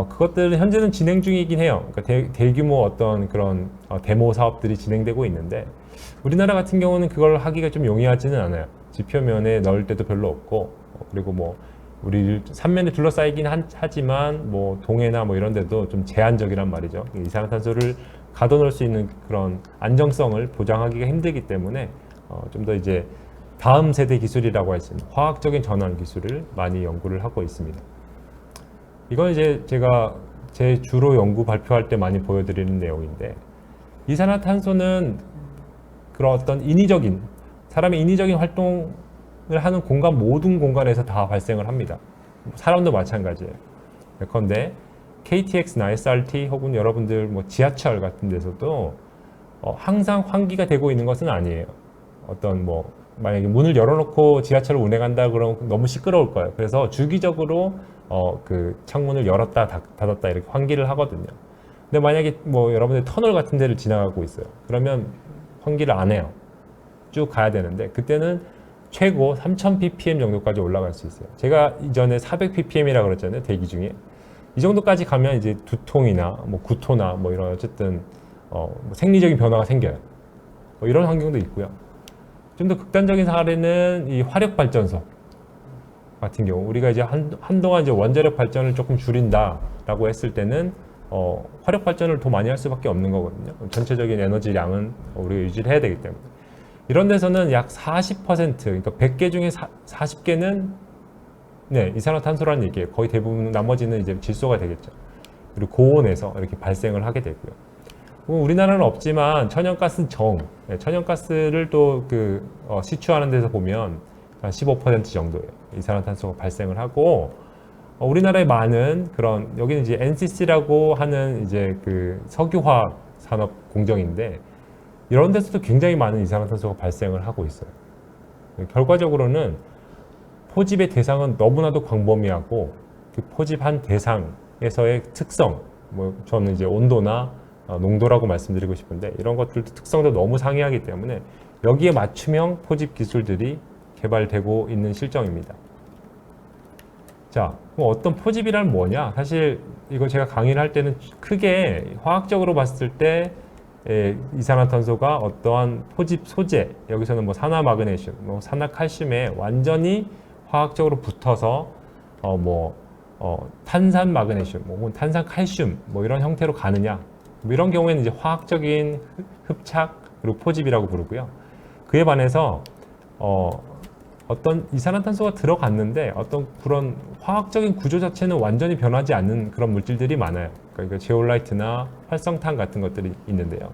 그것들은 현재는 진행 중이긴 해요. 그러니까 대규모 어떤 그런 데모 사업들이 진행되고 있는데 우리나라 같은 경우는 그걸 하기가 좀 용이하지는 않아요. 지표면에 넣을 때도 별로 없고 그리고 뭐 우리 삼면에 둘러싸이긴 하지만 뭐 동해나 뭐 이런 데도 좀 제한적이란 말이죠. 이산화탄소를 가둬놓을 수 있는 그런 안정성을 보장하기가 힘들기 때문에 좀 더 이제 다음 세대 기술이라고 할 수 있는 화학적인 전환 기술을 많이 연구를 하고 있습니다. 이건 이제 제가 제 주로 연구 발표할 때 많이 보여드리는 내용인데 이산화탄소는 그런 어떤 사람의 인위적인 활동을 하는 공간 모든 공간에서 다 발생을 합니다. 사람도 마찬가지예요. 예컨대 KTX나 SRT 혹은 여러분들 뭐 지하철 같은 데서도 항상 환기가 되고 있는 것은 아니에요. 어떤 뭐 만약에 문을 열어놓고 지하철을 운행한다 그러면 너무 시끄러울 거예요. 그래서 주기적으로 그 창문을 열었다 닫았다 이렇게 환기를 하거든요. 근데 만약에 뭐 여러분들 터널 같은 데를 지나가고 있어요. 그러면 환기를 안 해요. 쭉 가야 되는데 그때는 최고 3000 ppm 정도까지 올라갈 수 있어요. 제가 이전에 400 ppm이라고 그랬잖아요. 대기 중에. 이 정도까지 가면 이제 두통이나 뭐 구토나 뭐 이런 어쨌든 생리적인 변화가 생겨요. 뭐 이런 환경도 있고요. 좀 더 극단적인 사례는 이 화력 발전소 같은 경우 우리가 이제 한동안 이제 원자력 발전을 조금 줄인다라고 했을 때는 화력 발전을 더 많이 할 수밖에 없는 거거든요. 전체적인 에너지량은 우리가 유지를 해야 되기 때문에 이런 데서는 약 40% 그러니까 100개 중에 40개는 이산화탄소라는 얘기예요. 거의 대부분 나머지는 이제 질소가 되겠죠. 그리고 고온에서 이렇게 발생을 하게 되고요. 우리나라는 없지만 천연가스 천연가스를 또 시추하는 데서 보면 한 15% 정도예요. 이산화탄소가 발생을 하고, 우리나라에 많은 그런, 여기는 이제 NCC라고 하는 이제 그 석유화학 산업 공정인데, 이런 데서도 굉장히 많은 이산화탄소가 발생을 하고 있어요. 결과적으로는 포집의 대상은 너무나도 광범위하고, 그 포집한 대상에서의 특성, 뭐 저는 이제 온도나 농도라고 말씀드리고 싶은데, 이런 것들도 특성도 너무 상이하기 때문에 여기에 맞춤형 포집 기술들이 개발되고 있는 실정입니다. 자, 그럼 어떤 포집이란 뭐냐? 사실 이거 제가 강의를 할 때는 크게 화학적으로 봤을 때 이산화탄소가 어떠한 포집 소재, 여기서는 뭐 산화마그네슘, 뭐 산화칼슘에 완전히 화학적으로 붙어서 탄산마그네슘, 뭐 탄산칼슘 뭐 이런 형태로 가느냐, 뭐 이런 경우에는 이제 화학적인 흡착 그리고 포집이라고 부르고요. 그에 반해서 어떤 이산화탄소가 들어갔는데 어떤 그런 화학적인 구조 자체는 완전히 변하지 않는 그런 물질들이 많아요. 그러니까 제올라이트나 활성탄 같은 것들이 있는데요.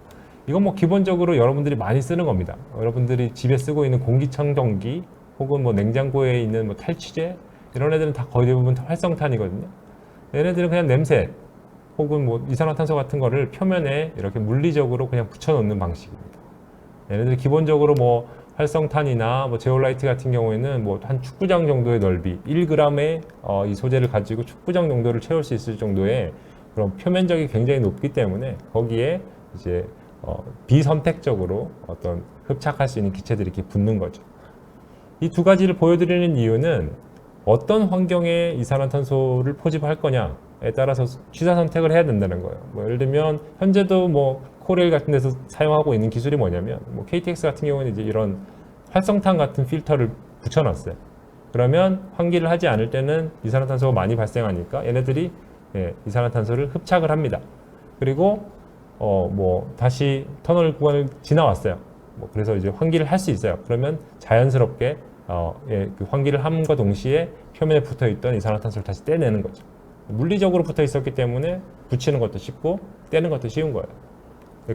이건 뭐 기본적으로 여러분들이 많이 쓰는 겁니다. 여러분들이 집에 쓰고 있는 공기청정기 혹은 뭐 냉장고에 있는 뭐 탈취제, 이런 애들은 다 거의 대부분 활성탄이거든요. 얘네들은 그냥 냄새 혹은 뭐 이산화탄소 같은 거를 표면에 이렇게 물리적으로 그냥 붙여놓는 방식입니다. 얘네들 기본적으로 뭐 활성탄이나 뭐 제올라이트 같은 경우에는 뭐 한 축구장 정도의 넓이, 1g의 이 소재를 가지고 축구장 정도를 채울 수 있을 정도의 그런 표면적이 굉장히 높기 때문에 거기에 이제 비선택적으로 어떤 흡착할 수 있는 기체들이 이렇게 붙는 거죠. 이 두 가지를 보여드리는 이유는 어떤 환경에 이산화탄소를 포집할 거냐에 따라서 취사 선택을 해야 된다는 거예요. 뭐 예를 들면 현재도 뭐 코레일 같은 데서 사용하고 있는 기술이 뭐냐면, 뭐 KTX 같은 경우는 이제 이런 활성탄 같은 필터를 붙여놨어요. 그러면 환기를 하지 않을 때는 이산화탄소가 많이 발생하니까 얘네들이 이산화탄소를 흡착을 합니다. 그리고 뭐 다시 터널 구간을 지나왔어요. 뭐 그래서 이제 환기를 할 수 있어요. 그러면 자연스럽게 그 환기를 함과 동시에 표면에 붙어있던 이산화탄소를 다시 떼내는 거죠. 물리적으로 붙어 있었기 때문에 붙이는 것도 쉽고 떼는 것도 쉬운 거예요.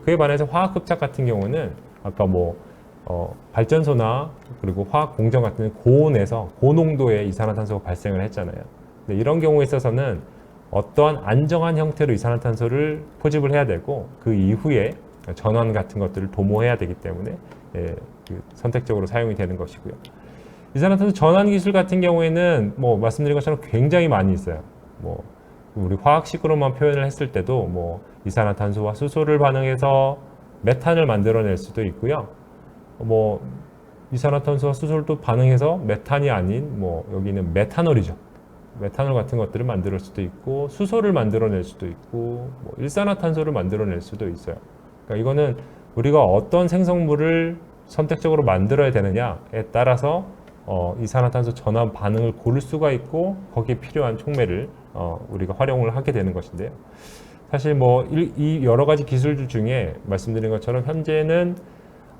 그에 반해서 화학 흡착 같은 경우는 아까 뭐 발전소나 그리고 화학 공정 같은 고온에서 고농도의 이산화탄소가 발생을 했잖아요. 근데 이런 경우에 있어서는 어떠한 안정한 형태로 이산화탄소를 포집을 해야 되고, 그 이후에 전원 같은 것들을 도모해야 되기 때문에 선택적으로 사용이 되는 것이고요. 이산화탄소 전환 기술 같은 경우에는 뭐 말씀드린 것처럼 굉장히 많이 있어요. 뭐 우리 화학식으로만 표현을 했을 때도 뭐 이산화탄소와 수소를 반응해서 메탄을 만들어낼 수도 있고요. 뭐 이산화탄소와 수소를 또 반응해서 메탄이 아닌 뭐 여기는 메탄올이죠. 메탄올 같은 것들을 만들 수도 있고, 수소를 만들어낼 수도 있고, 뭐 일산화탄소를 만들어낼 수도 있어요. 그러니까 이거는 우리가 어떤 생성물을 선택적으로 만들어야 되느냐에 따라서 이산화탄소 전환 반응을 고를 수가 있고, 거기에 필요한 촉매를 우리가 활용을 하게 되는 것인데요. 사실 뭐 이 여러 가지 기술들 중에 말씀드린 것처럼 현재는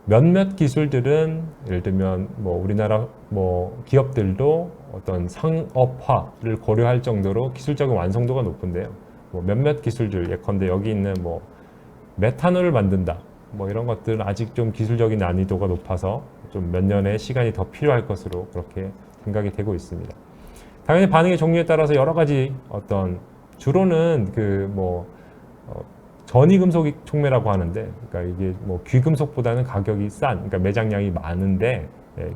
몇몇 기술들은 예를 들면 뭐 우리나라 뭐 기업들도 어떤 상업화를 고려할 정도로 기술적인 완성도가 높은데요. 뭐 몇몇 기술들, 예컨대 여기 있는 뭐 메탄올을 만든다, 뭐 이런 것들은 아직 좀 기술적인 난이도가 높아서 좀 몇 년의 시간이 더 필요할 것으로 그렇게 생각이 되고 있습니다. 당연히 반응의 종류에 따라서 여러 가지 어떤, 주로는 전이금속 촉매라고 하는데, 그러니까 이게 뭐 귀금속보다는 가격이 싼, 그러니까 매장량이 많은데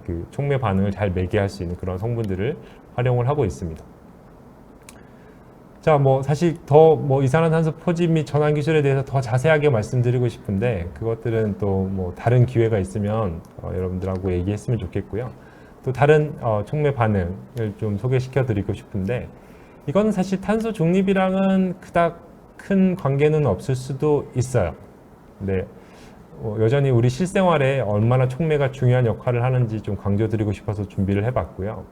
그 촉매 반응을 잘 매개할 수 있는 그런 성분들을 활용을 하고 있습니다. 자, 뭐 사실 더 뭐 이산화탄소 포집 및 전환 기술에 대해서 더 자세하게 말씀드리고 싶은데, 그것들은 또 뭐 다른 기회가 있으면 여러분들하고 얘기했으면 좋겠고요. 또 다른 촉매 반응을 좀 소개시켜 드리고 싶은데, 이건 사실 탄소 중립이랑은 그닥 큰 관계는 없을 수도 있어요. 근데 여전히 우리 실생활에 얼마나 촉매가 중요한 역할을 하는지 좀 강조드리고 싶어서 준비를 해봤고요.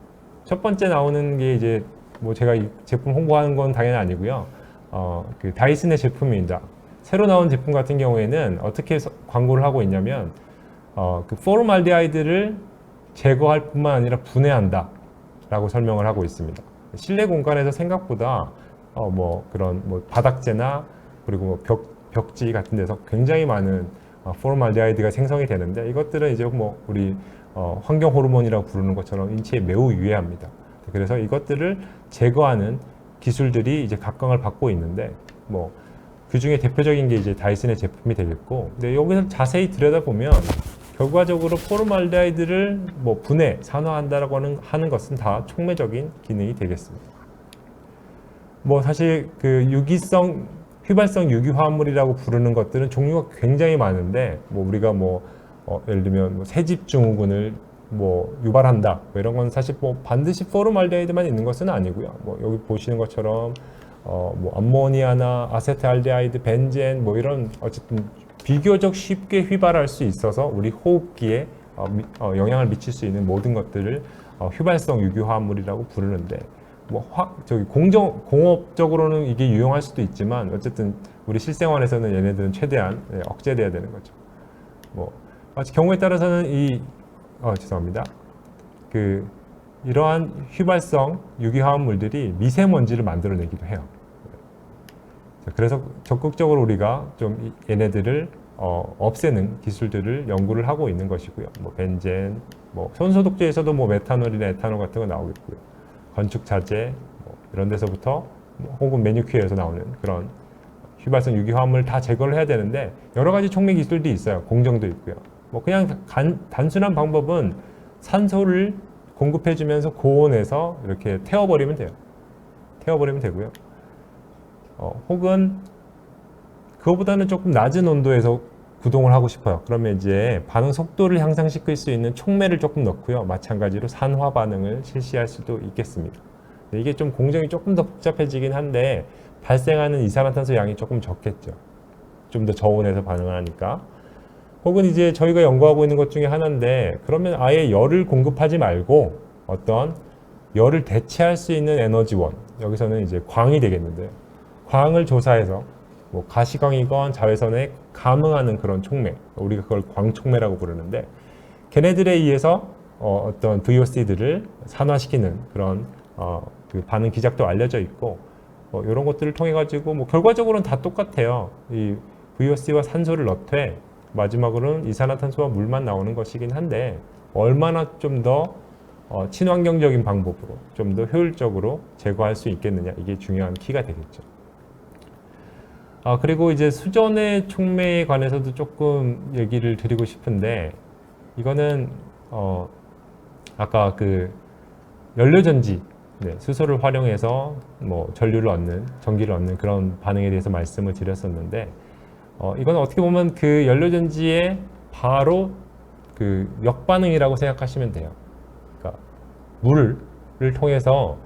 첫 번째 나오는 게 이제 뭐 제가 이 제품 홍보하는 건 당연히 아니고요. 그 다이슨의 제품입니다. 새로 나온 제품 같은 경우에는 어떻게 광고를 하고 있냐면, 그 포르말데하이드를 제거할 뿐만 아니라 분해한다 라고 설명을 하고 있습니다. 실내 공간에서 생각보다 뭐 그런 뭐 바닥재나 그리고 뭐 벽지 같은 데서 굉장히 많은 포름알데하이드가 생성이 되는데 이것들은 이제 뭐 우리 환경 호르몬이라고 부르는 것처럼 인체에 매우 유해합니다. 그래서 이것들을 제거하는 기술들이 이제 각광을 받고 있는데 뭐 그 중에 대표적인 게 이제 다이슨의 제품이 되겠고, 근데 여기서 자세히 들여다보면 결과적으로 포름알데하이드를 뭐 분해, 산화한다라고 하는 것은 다 촉매적인 기능이 되겠습니다. 뭐 사실 그 휘발성 유기화합물이라고 부르는 것들은 종류가 굉장히 많은데, 뭐 우리가 뭐 예를 들면 뭐 새집 증후군을 뭐 유발한다, 뭐 이런 건 사실 뭐 반드시 포름알데하이드만 있는 것은 아니고요. 뭐 여기 보시는 것처럼 뭐 암모니아나 아세트알데하이드, 벤젠 뭐 이런 어쨌든 비교적 쉽게 휘발할 수 있어서 우리 호흡기에 영향을 미칠 수 있는 모든 것들을 휘발성 유기화합물이라고 부르는데, 뭐 공업적으로는 이게 유용할 수도 있지만 어쨌든 우리 실생활에서는 얘네들은 최대한 억제돼야 되는 거죠. 뭐 마치 경우에 따라서는 죄송합니다. 이러한 휘발성 유기화합물들이 미세먼지를 만들어내기도 해요. 그래서 적극적으로 우리가 좀 얘네들을 없애는 기술들을 연구를 하고 있는 것이고요. 뭐 벤젠, 뭐 손소독제에서도 뭐 메탄올이나 에탄올 같은 거 나오겠고요. 건축 자재 뭐 이런 데서부터 혹은 매니큐어에서 나오는 그런 휘발성 유기화합물 다 제거를 해야 되는데 여러 가지 촉매 기술도 있어요. 공정도 있고요. 뭐 그냥 단순한 방법은 산소를 공급해주면서 고온에서 이렇게 태워버리면 돼요. 태워버리면 되고요. 혹은 그거보다는 조금 낮은 온도에서 구동을 하고 싶어요. 그러면 이제 반응 속도를 향상시킬 수 있는 촉매를 조금 넣고요. 마찬가지로 산화 반응을 실시할 수도 있겠습니다. 이게 좀 공정이 조금 더 복잡해지긴 한데 발생하는 이산화탄소 양이 조금 적겠죠. 좀 더 저온에서 반응을 하니까. 혹은 이제 저희가 연구하고 있는 것 중에 하나인데, 그러면 아예 열을 공급하지 말고 어떤 열을 대체할 수 있는 에너지원, 여기서는 이제 광이 되겠는데요. 광을 조사해서 뭐 가시광이건 자외선에 감응하는 그런 촉매, 우리가 그걸 광촉매라고 부르는데, 걔네들에 의해서 어떤 VOC들을 산화시키는 그런 그 반응 기작도 알려져 있고, 이런 것들을 통해 가지고 뭐 결과적으로는 다 똑같아요. 이 VOC와 산소를 넣되 마지막으로는 이산화탄소와 물만 나오는 것이긴 한데, 얼마나 좀 더 친환경적인 방법으로 좀 더 효율적으로 제거할 수 있겠느냐, 이게 중요한 키가 되겠죠. 그리고 이제 수전의 촉매에 관해서도 조금 얘기를 드리고 싶은데, 이거는 아까 그 연료전지, 수소를 활용해서 뭐 전류를 얻는, 전기를 얻는 그런 반응에 대해서 말씀을 드렸었는데, 이건 어떻게 보면 그 연료전지의 바로 그 역반응이라고 생각하시면 돼요. 그러니까 물을 통해서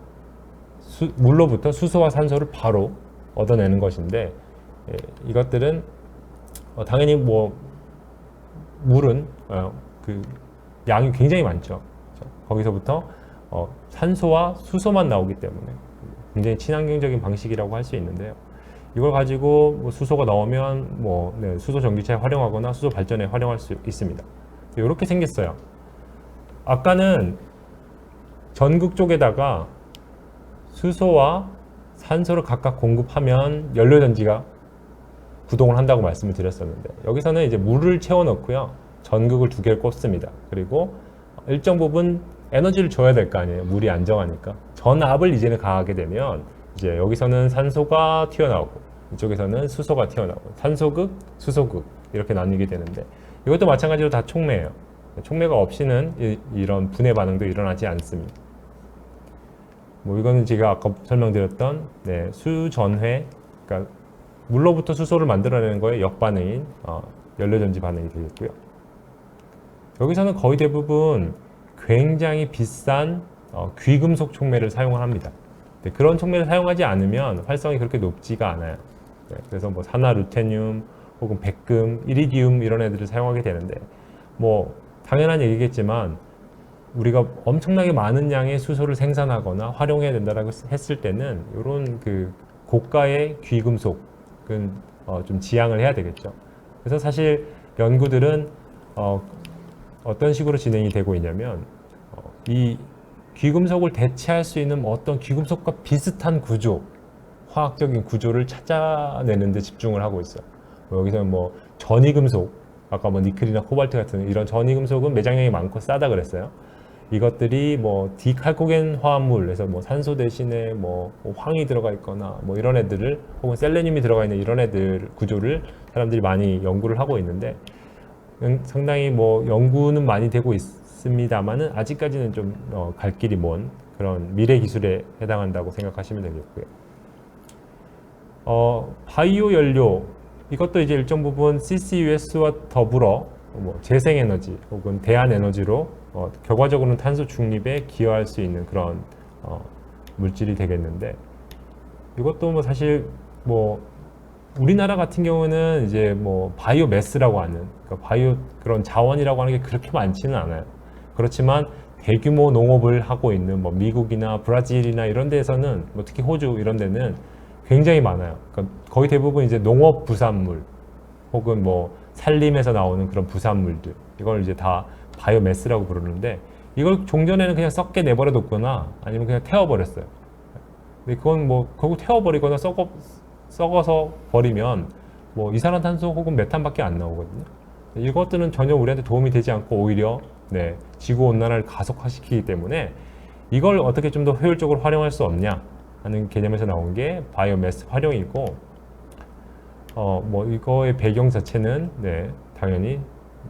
물로부터 수소와 산소를 바로 얻어내는 것인데, 이것들은 당연히 뭐 물은 그 양이 굉장히 많죠. 거기서부터 산소와 수소만 나오기 때문에 굉장히 친환경적인 방식이라고 할 수 있는데요. 이걸 가지고 뭐 수소가 나오면 뭐 수소 전기차에 활용하거나 수소 발전에 활용할 수 있습니다. 이렇게 생겼어요. 아까는 전극 쪽에다가 수소와 산소를 각각 공급하면 연료전지가 구동을 한다고 말씀을 드렸었는데, 여기서는 이제 물을 채워 넣고요. 전극을 2개를 꽂습니다. 그리고 일정 부분 에너지를 줘야 될 거 아니에요. 물이 안정하니까. 전압을 이제는 가하게 되면 이제 여기서는 산소가 튀어나오고 이쪽에서는 수소가 튀어나오고, 산소극, 수소극 이렇게 나뉘게 되는데, 이것도 마찬가지로 다 촉매예요. 촉매가 없이는 이런 분해 반응도 일어나지 않습니다. 뭐 이거는 제가 아까 설명드렸던 수전회, 그러니까 물로부터 수소를 만들어내는 거에 역반응인 연료전지 반응이 되겠고요. 여기서는 거의 대부분 굉장히 비싼 귀금속 촉매를 사용을 합니다. 그런 촉매를 사용하지 않으면 활성이 그렇게 높지가 않아요. 그래서 뭐 산화 루테늄 혹은 백금, 이리디움 이런 애들을 사용하게 되는데, 뭐 당연한 얘기겠지만 우리가 엄청나게 많은 양의 수소를 생산하거나 활용해야 된다고 했을 때는 이런 그 고가의 귀금속은 좀 지양을 해야 되겠죠. 그래서 사실 연구들은 어떤 식으로 진행이 되고 있냐면, 이 귀금속을 대체할 수 있는 어떤 귀금속과 비슷한 구조, 화학적인 구조를 찾아내는 데 집중을 하고 있어요. 여기서는 뭐 전이금속, 아까 뭐 니켈이나 코발트 같은 이런 전이금속은 매장량이 많고 싸다 그랬어요. 이것들이 뭐 디칼코겐 화합물에서 뭐 산소 대신에 뭐 황이 들어가 있거나 뭐 이런 애들을, 혹은 셀레늄이 들어가 있는 이런 애들 구조를 사람들이 많이 연구를 하고 있는데, 상당히 뭐 연구는 많이 되고 있습니다만은 아직까지는 좀 갈 길이 먼 그런 미래 기술에 해당한다고 생각하시면 되겠고요. 바이오 연료, 이것도 이제 일정 부분 CCUS와 더불어 뭐 재생에너지 혹은 대안에너지로 결과적으로는 탄소 중립에 기여할 수 있는 그런 물질이 되겠는데, 이것도 뭐 사실 뭐 우리나라 같은 경우는 이제 뭐 바이오 매스라고 하는, 그러니까 바이오 그런 자원이라고 하는 게 그렇게 많지는 않아요. 그렇지만 대규모 농업을 하고 있는 뭐 미국이나 브라질이나 이런 데에서는, 뭐 특히 호주 이런 데는 굉장히 많아요. 그러니까 거의 대부분 이제 농업 부산물 혹은 뭐 산림에서 나오는 그런 부산물들, 이걸 이제 다 바이오매스라고 부르는데, 이걸 종전에는 그냥 썩게 내버려 뒀거나 아니면 그냥 태워버렸어요. 근데 그건 뭐 결국 태워버리거나 썩어서 버리면 뭐 이산화탄소 혹은 메탄밖에 안 나오거든요. 이것들은 전혀 우리한테 도움이 되지 않고 오히려 지구 온난화를 가속화시키기 때문에, 이걸 어떻게 좀 더 효율적으로 활용할 수 없냐 하는 개념에서 나온 게 바이오매스 활용이고, 뭐 이거의 배경 자체는 당연히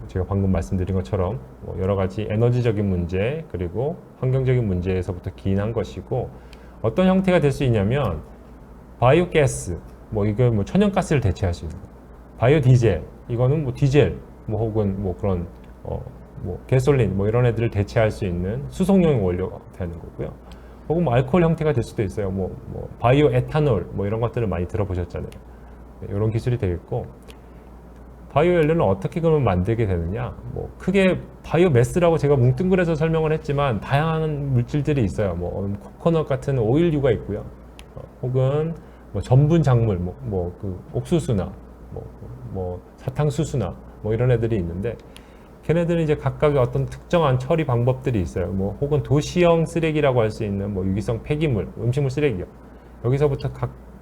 제가 방금 말씀드린 것처럼 뭐 여러 가지 에너지적인 문제 그리고 환경적인 문제에서부터 기인한 것이고, 어떤 형태가 될 수 있냐면 바이오가스, 뭐 이거 뭐 천연가스를 대체할 수 있는 거, 바이오 디젤, 이거는 뭐 디젤 뭐 혹은 뭐 그런 뭐 가솔린 뭐 이런 애들을 대체할 수 있는 수송용 원료가 되는 거고요. 혹은 뭐 알코올 형태가 될 수도 있어요. 뭐 바이오 에탄올 뭐 이런 것들을 많이 들어보셨잖아요. 이런 기술이 되겠고, 바이오 연료는 어떻게 그러면 만들게 되느냐? 뭐 크게 바이오 매스라고 제가 뭉뚱그려서 설명을 했지만 다양한 물질들이 있어요. 뭐 코코넛 같은 오일류가 있고요. 혹은 뭐 전분 작물, 뭐 그 옥수수나 뭐 사탕수수나 뭐 이런 애들이 있는데, 걔네들은 이제 각각의 어떤 특정한 처리 방법들이 있어요. 뭐 혹은 도시형 쓰레기라고 할 수 있는 뭐 유기성 폐기물, 음식물 쓰레기요. 여기서부터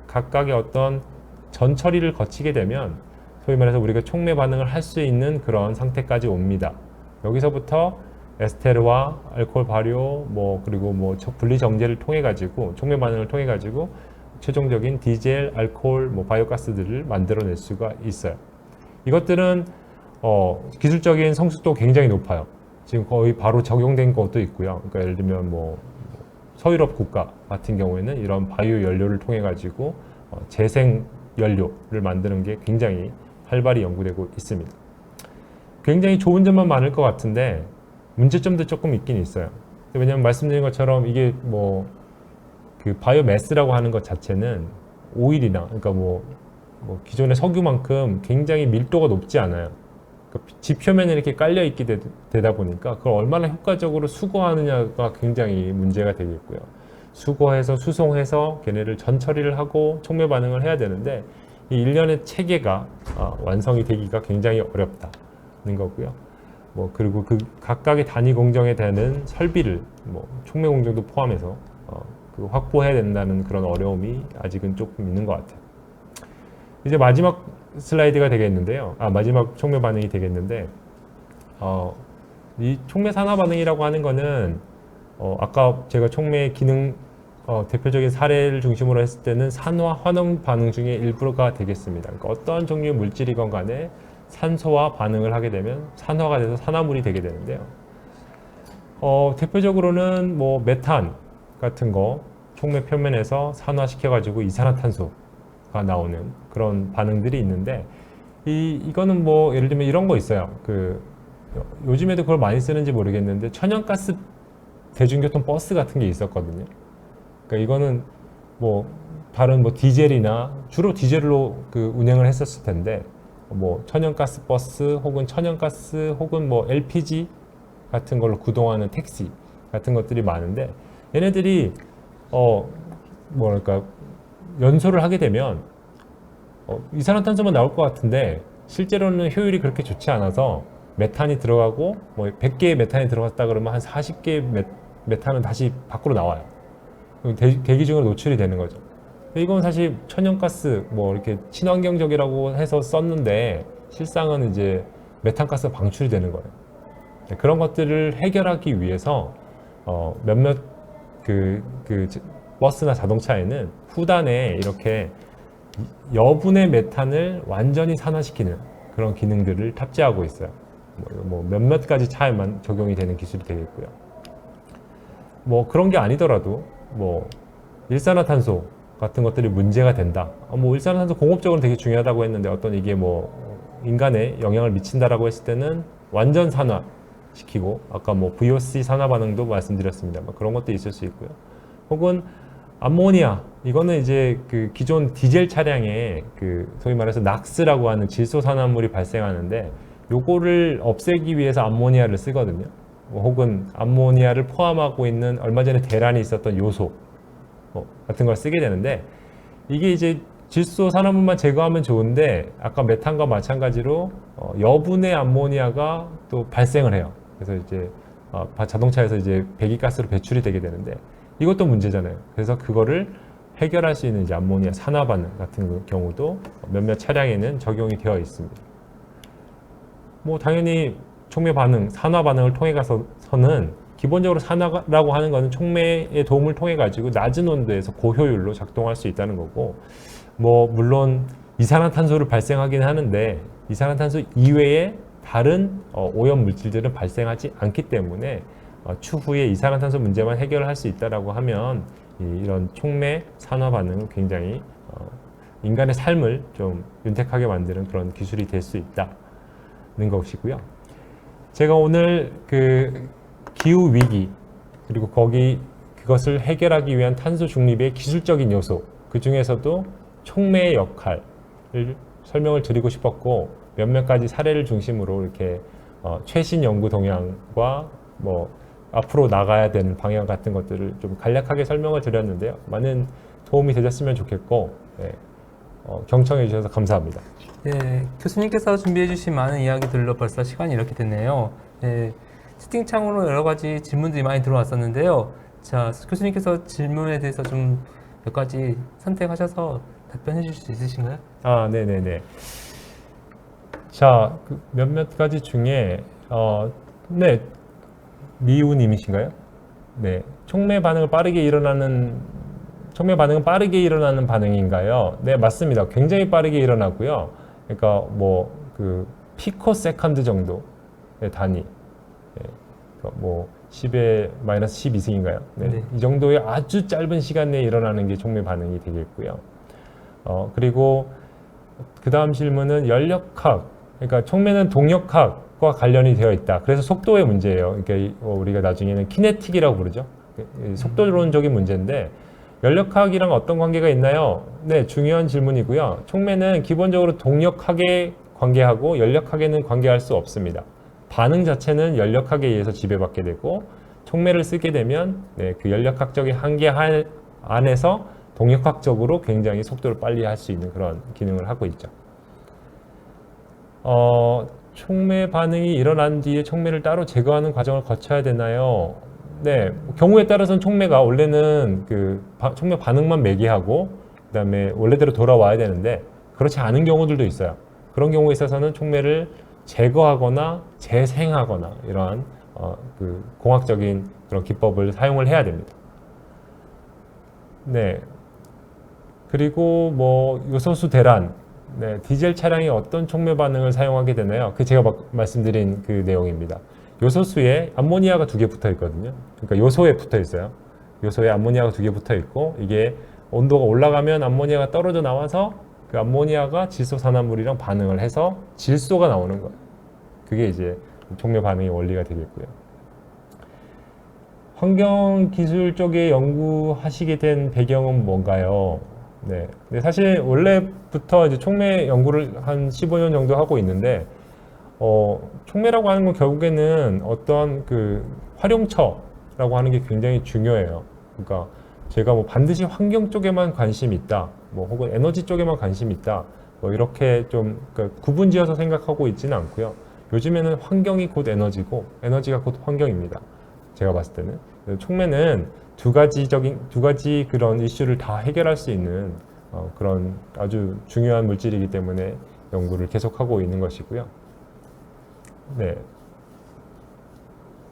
각각의 어떤 전 처리를 거치게 되면 소위 말해서 우리가 촉매 반응을 할 수 있는 그런 상태까지 옵니다. 여기서부터 에스테르와 알코올 발효, 뭐 그리고 뭐 분리 정제를 통해 가지고, 촉매 반응을 통해 가지고 최종적인 디젤, 알코올, 뭐 바이오가스들을 만들어낼 수가 있어요. 이것들은 기술적인 성숙도 굉장히 높아요. 지금 거의 바로 적용된 것도 있고요. 그러니까 예를 들면 뭐 서유럽 국가 같은 경우에는 이런 바이오 연료를 통해 가지고 재생 연료를 만드는 게 굉장히 활발히 연구되고 있습니다. 굉장히 좋은 점만 많을 것 같은데 문제점도 조금 있긴 있어요. 왜냐하면 말씀드린 것처럼 이게 뭐 그 바이오매스라고 하는 것 자체는 오일이나, 그러니까 뭐 기존의 석유만큼 굉장히 밀도가 높지 않아요. 그러니까 지표면에 이렇게 깔려 있게 되다 보니까 그걸 얼마나 효과적으로 수거하느냐가 굉장히 문제가 되겠고요. 수거해서 수송해서 걔네를 전처리를 하고 촉매 반응을 해야 되는데, 이 일련의 체계가 완성이 되기가 굉장히 어렵다는 거고요. 뭐 그리고 그 각각의 단위 공정에 대한 설비를 뭐 촉매 공정도 포함해서 그 확보해야 된다는 그런 어려움이 아직은 조금 있는 것 같아요. 이제 마지막 슬라이드가 되겠는데요. 마지막 촉매 반응이 되겠는데, 이 촉매 산화 반응이라고 하는 거는 아까 제가 촉매 기능 대표적인 사례를 중심으로 했을 때는 산화 환원 반응 중에 일부가 되겠습니다. 그러니까 어떤 종류의 물질이건 간에 산소와 반응을 하게 되면 산화가 돼서 산화물이 되게 되는데요. 대표적으로는 뭐 메탄 같은 거 촉매 표면에서 산화시켜 가지고 이산화탄소가 나오는 그런 반응들이 있는데, 이거는 뭐 예를 들면 이런 거 있어요. 그 요즘에도 그걸 많이 쓰는지 모르겠는데 천연가스 대중교통 버스 같은 게 있었거든요. 그러니까 이거는 뭐 다른 뭐 디젤이나 주로 디젤로 그 운행을 했었을 텐데, 뭐 천연가스 버스 혹은 천연가스 혹은 뭐 LPG 같은 걸로 구동하는 택시 같은 것들이 많은데, 얘네들이 뭐랄까 연소를 하게 되면 이산화탄소만 나올 것 같은데 실제로는 효율이 그렇게 좋지 않아서 메탄이 들어가고, 뭐 100개의 메탄이 들어갔다 그러면 한 40개의 메탄은 다시 밖으로 나와요. 대기 중으로 노출이 되는 거죠. 이건 사실 천연가스 뭐 이렇게 친환경적이라고 해서 썼는데 실상은 이제 메탄가스가 방출이 되는 거예요. 그런 것들을 해결하기 위해서 몇몇 버스나 자동차에는 후단에 이렇게 여분의 메탄을 완전히 산화시키는 그런 기능들을 탑재하고 있어요. 뭐 몇몇 가지 차에만 적용이 되는 기술이 되겠고요. 뭐 그런 게 아니더라도 뭐 일산화탄소 같은 것들이 문제가 된다. 뭐 일산화탄소 공업적으로 되게 중요하다고 했는데 어떤 이게 뭐 인간에 영향을 미친다라고 했을 때는 완전 산화시키고 아까 뭐 VOC 산화 반응도 말씀드렸습니다. 뭐 그런 것도 있을 수 있고요. 혹은 암모니아 이거는 이제 그 기존 디젤 차량에 그 소위 말해서 낙스라고 하는 질소 산화물이 발생하는데 요거를 없애기 위해서 암모니아를 쓰거든요. 뭐 혹은 암모니아를 포함하고 있는 얼마 전에 대란이 있었던 요소 같은 걸 쓰게 되는데 이게 이제 질소 산화물만 제거하면 좋은데 아까 메탄과 마찬가지로 여분의 암모니아가 또 발생을 해요. 그래서 이제 자동차에서 이제 배기가스로 배출이 되게 되는데 이것도 문제잖아요. 그래서 그거를 해결할 수 있는 이제 암모니아 산화 반응 같은 경우도 몇몇 차량에는 적용이 되어 있습니다. 뭐 당연히 촉매 반응, 산화 반응을 통해 가서는 기본적으로 산화라고 하는 것은 촉매의 도움을 통해 가지고 낮은 온도에서 고효율로 작동할 수 있다는 거고, 뭐 물론 이산화탄소를 발생하긴 하는데 이산화탄소 이외에 다른 오염 물질들은 발생하지 않기 때문에 추후에 이산화탄소 문제만 해결할 수 있다라고 하면 이런 촉매 산화 반응은 굉장히 인간의 삶을 좀 윤택하게 만드는 그런 기술이 될 수 있다는 것이고요. 제가 오늘 그 기후 위기 그리고 그것을 해결하기 위한 탄소 중립의 기술적인 요소 그 중에서도 촉매의 역할을 설명을 드리고 싶었고 몇몇 가지 사례를 중심으로 이렇게 최신 연구 동향과 뭐 앞으로 나가야 되는 방향 같은 것들을 좀 간략하게 설명을 드렸는데요. 많은 도움이 되셨으면 좋겠고 경청해 주셔서 감사합니다. 네, 교수님께서 준비해 주신 많은 이야기들로 벌써 시간이 이렇게 됐네요. 네, 채팅창으로 여러 가지 질문들이 많이 들어왔었는데요. 자, 교수님께서 질문에 대해서 좀 몇 가지 선택하셔서 답변해 주실 수 있으신가요? 네네네. 자, 몇몇 가지 중에 네, 미우님이신가요? 네, 촉매 반응은 빠르게 일어나는 반응인가요? 네, 맞습니다. 굉장히 빠르게 일어나고요. 그러니까 뭐 그 피코세컨드 정도의 단위, 네, 그러니까 뭐 10의 마이너스 12승인가요? 네, 네. 이 정도의 아주 짧은 시간 내에 일어나는 게 촉매 반응이 되겠고요. 그리고 그 다음 질문은 연력학, 그러니까 촉매는 동력학과 관련이 되어 있다. 그래서 속도의 문제예요. 그러니까 우리가 나중에는 키네틱이라고 부르죠. 속도론적인 문제인데 연력학이랑 어떤 관계가 있나요? 네, 중요한 질문이고요. 촉매는 기본적으로 동력학에 관계하고 연력학에는 관계할 수 없습니다. 반응 자체는 연력학에 의해서 지배받게 되고 촉매를 쓰게 되면 네, 그 연력학적인 한계 안에서 동력학적으로 굉장히 속도를 빨리 할 수 있는 그런 기능을 하고 있죠. 촉매 반응이 일어난 뒤에 촉매를 따로 제거하는 과정을 거쳐야 되나요? 네, 경우에 따라서는 촉매가 원래는 촉매 반응만 매개하고 그다음에 원래대로 돌아와야 되는데 그렇지 않은 경우들도 있어요. 그런 경우에 있어서는 촉매를 제거하거나 재생하거나 이러한 공학적인 그런 기법을 사용을 해야 됩니다. 네. 그리고 뭐 요소수 대란, 네, 디젤 차량이 어떤 촉매 반응을 사용하게 되나요? 제가 말씀드린 그 내용입니다. 요소수에 암모니아가 2개 붙어 있거든요. 그러니까 요소에 붙어 있어요. 요소에 암모니아가 2개 붙어 있고 이게 온도가 올라가면 암모니아가 떨어져 나와서 그 암모니아가 질소 산화물이랑 반응을 해서 질소가 나오는 거예요. 그게 이제 촉매 반응의 원리가 되겠고요. 환경 기술 쪽에 연구하시게 된 배경은 뭔가요? 네. 근데 사실 원래부터 이제 촉매 연구를 한 15년 정도 하고 있는데, 촉매라고 하는 건 결국에는 어떤 활용처라고 하는 게 굉장히 중요해요. 그러니까 제가 뭐 반드시 환경 쪽에만 관심이 있다, 뭐 혹은 에너지 쪽에만 관심이 있다, 뭐 이렇게 좀 구분지어서 생각하고 있지는 않고요. 요즘에는 환경이 곧 에너지고 에너지가 곧 환경입니다. 제가 봤을 때는. 촉매는 두 가지 그런 이슈를 다 해결할 수 있는 그런 아주 중요한 물질이기 때문에 연구를 계속하고 있는 것이고요. 네.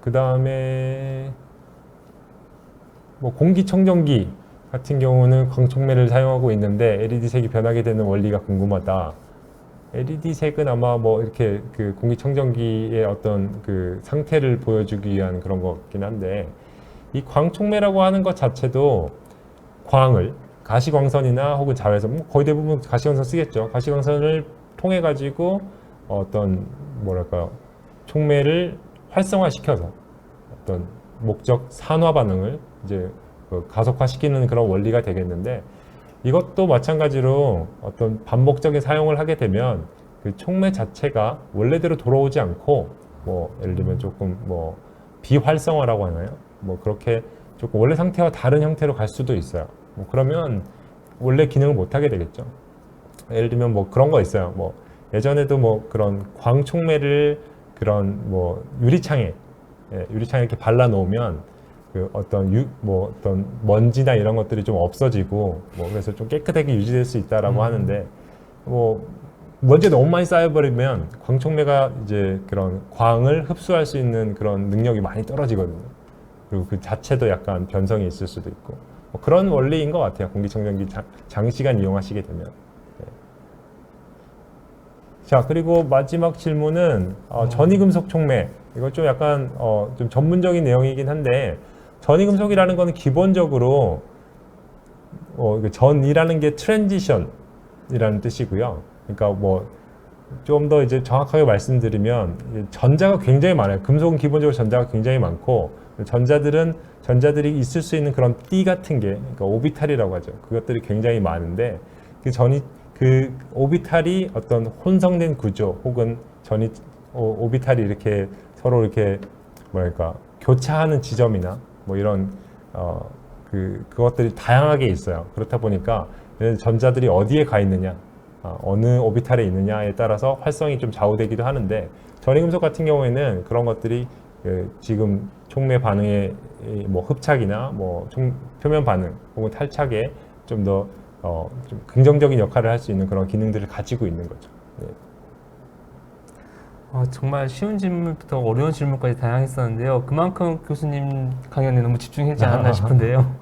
그 다음에 뭐 공기청정기 같은 경우는 광촉매를 사용하고 있는데 LED색이 변하게 되는 원리가 궁금하다. LED색은 아마 뭐 이렇게 그 공기청정기의 어떤 그 상태를 보여주기 위한 그런 것 같긴 한데, 이 광촉매라고 하는 것 자체도 광을 가시광선이나 혹은 자외선, 뭐 거의 대부분 가시광선 쓰겠죠. 가시광선을 통해 가지고 어떤 뭐랄까 촉매를 활성화시켜서 어떤 목적 산화 반응을 이제 가속화시키는 그런 원리가 되겠는데, 이것도 마찬가지로 어떤 반복적인 사용을 하게 되면 그 촉매 자체가 원래대로 돌아오지 않고, 뭐 예를 들면 조금 뭐 비활성화라고 하나요? 뭐 그렇게 조금 원래 상태와 다른 형태로 갈 수도 있어요. 뭐 그러면 원래 기능을 못 하게 되겠죠. 예를 들면 뭐 그런 거 있어요. 뭐 예전에도 뭐 그런 광촉매를 그런 뭐 유리창에 이렇게 발라 놓으면 그 어떤 어떤 먼지나 이런 것들이 좀 없어지고, 뭐 그래서 좀 깨끗하게 유지될 수 있다라고 하는데, 뭐 먼지 너무 많이 쌓여버리면 광촉매가 이제 그런 광을 흡수할 수 있는 그런 능력이 많이 떨어지거든요. 그리고 그 자체도 약간 변성이 있을 수도 있고, 뭐 그런 원리인 것 같아요. 공기청정기 장시간 이용하시게 되면. 네. 자, 그리고 마지막 질문은 전이금속 촉매. 이거 좀 약간 좀 전문적인 내용이긴 한데, 전이금속이라는 거는 기본적으로 전이라는 게 트랜지션이라는 뜻이고요. 그러니까 뭐 좀 더 이제 정확하게 말씀드리면 전자가 굉장히 많아요. 금속은 기본적으로 전자가 굉장히 많고, 전자들이 있을 수 있는 그런 띠 같은 게, 그러니까 오비탈이라고 하죠. 그것들이 굉장히 많은데, 그 오비탈이 어떤 혼성된 구조 혹은 오비탈이 이렇게 서로 이렇게 뭐랄까 교차하는 지점이나 뭐 이런 그것들이 다양하게 있어요. 그렇다 보니까 전자들이 어디에 가 있느냐, 어느 오비탈에 있느냐에 따라서 활성이 좀 좌우되기도 하는데, 전이금속 같은 경우에는 그런 것들이 지금 촉매 반응의 뭐 흡착이나 뭐 표면 반응 혹은 탈착에 좀 더 좀 긍정적인 역할을 할 수 있는 그런 기능들을 가지고 있는 거죠. 네. 정말 쉬운 질문부터 어려운 질문까지 다양했었는데요. 그만큼 교수님 강연에 너무 집중했지 않았나 싶은데요.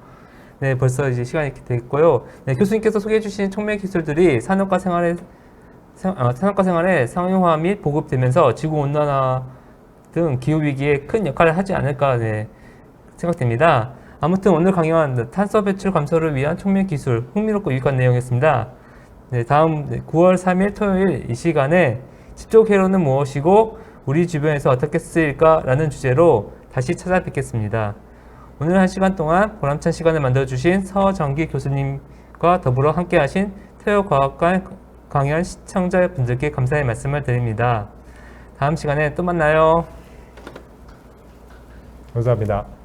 네, 벌써 이제 시간이 이렇게 됐고요. 네, 교수님께서 소개해 주신 촉매 기술들이 산업과 생활에 상용화 및 보급되면서 지구 온난화 등 기후 위기에 큰 역할을 하지 않을까 생각됩니다. 아무튼 오늘 강연 탄소 배출 감소를 위한 촉매 기술 흥미롭고 유익한 내용이었습니다. 네, 다음 9월 3일 토요일 이 시간에 집적 회로는 무엇이고 우리 주변에서 어떻게 쓰일까라는 주제로 다시 찾아뵙겠습니다. 오늘 1시간 동안 보람찬 시간을 만들어주신 서정기 교수님과 더불어 함께하신 태호과학관 강연 시청자분들께 감사의 말씀을 드립니다. 다음 시간에 또 만나요. 감사합니다.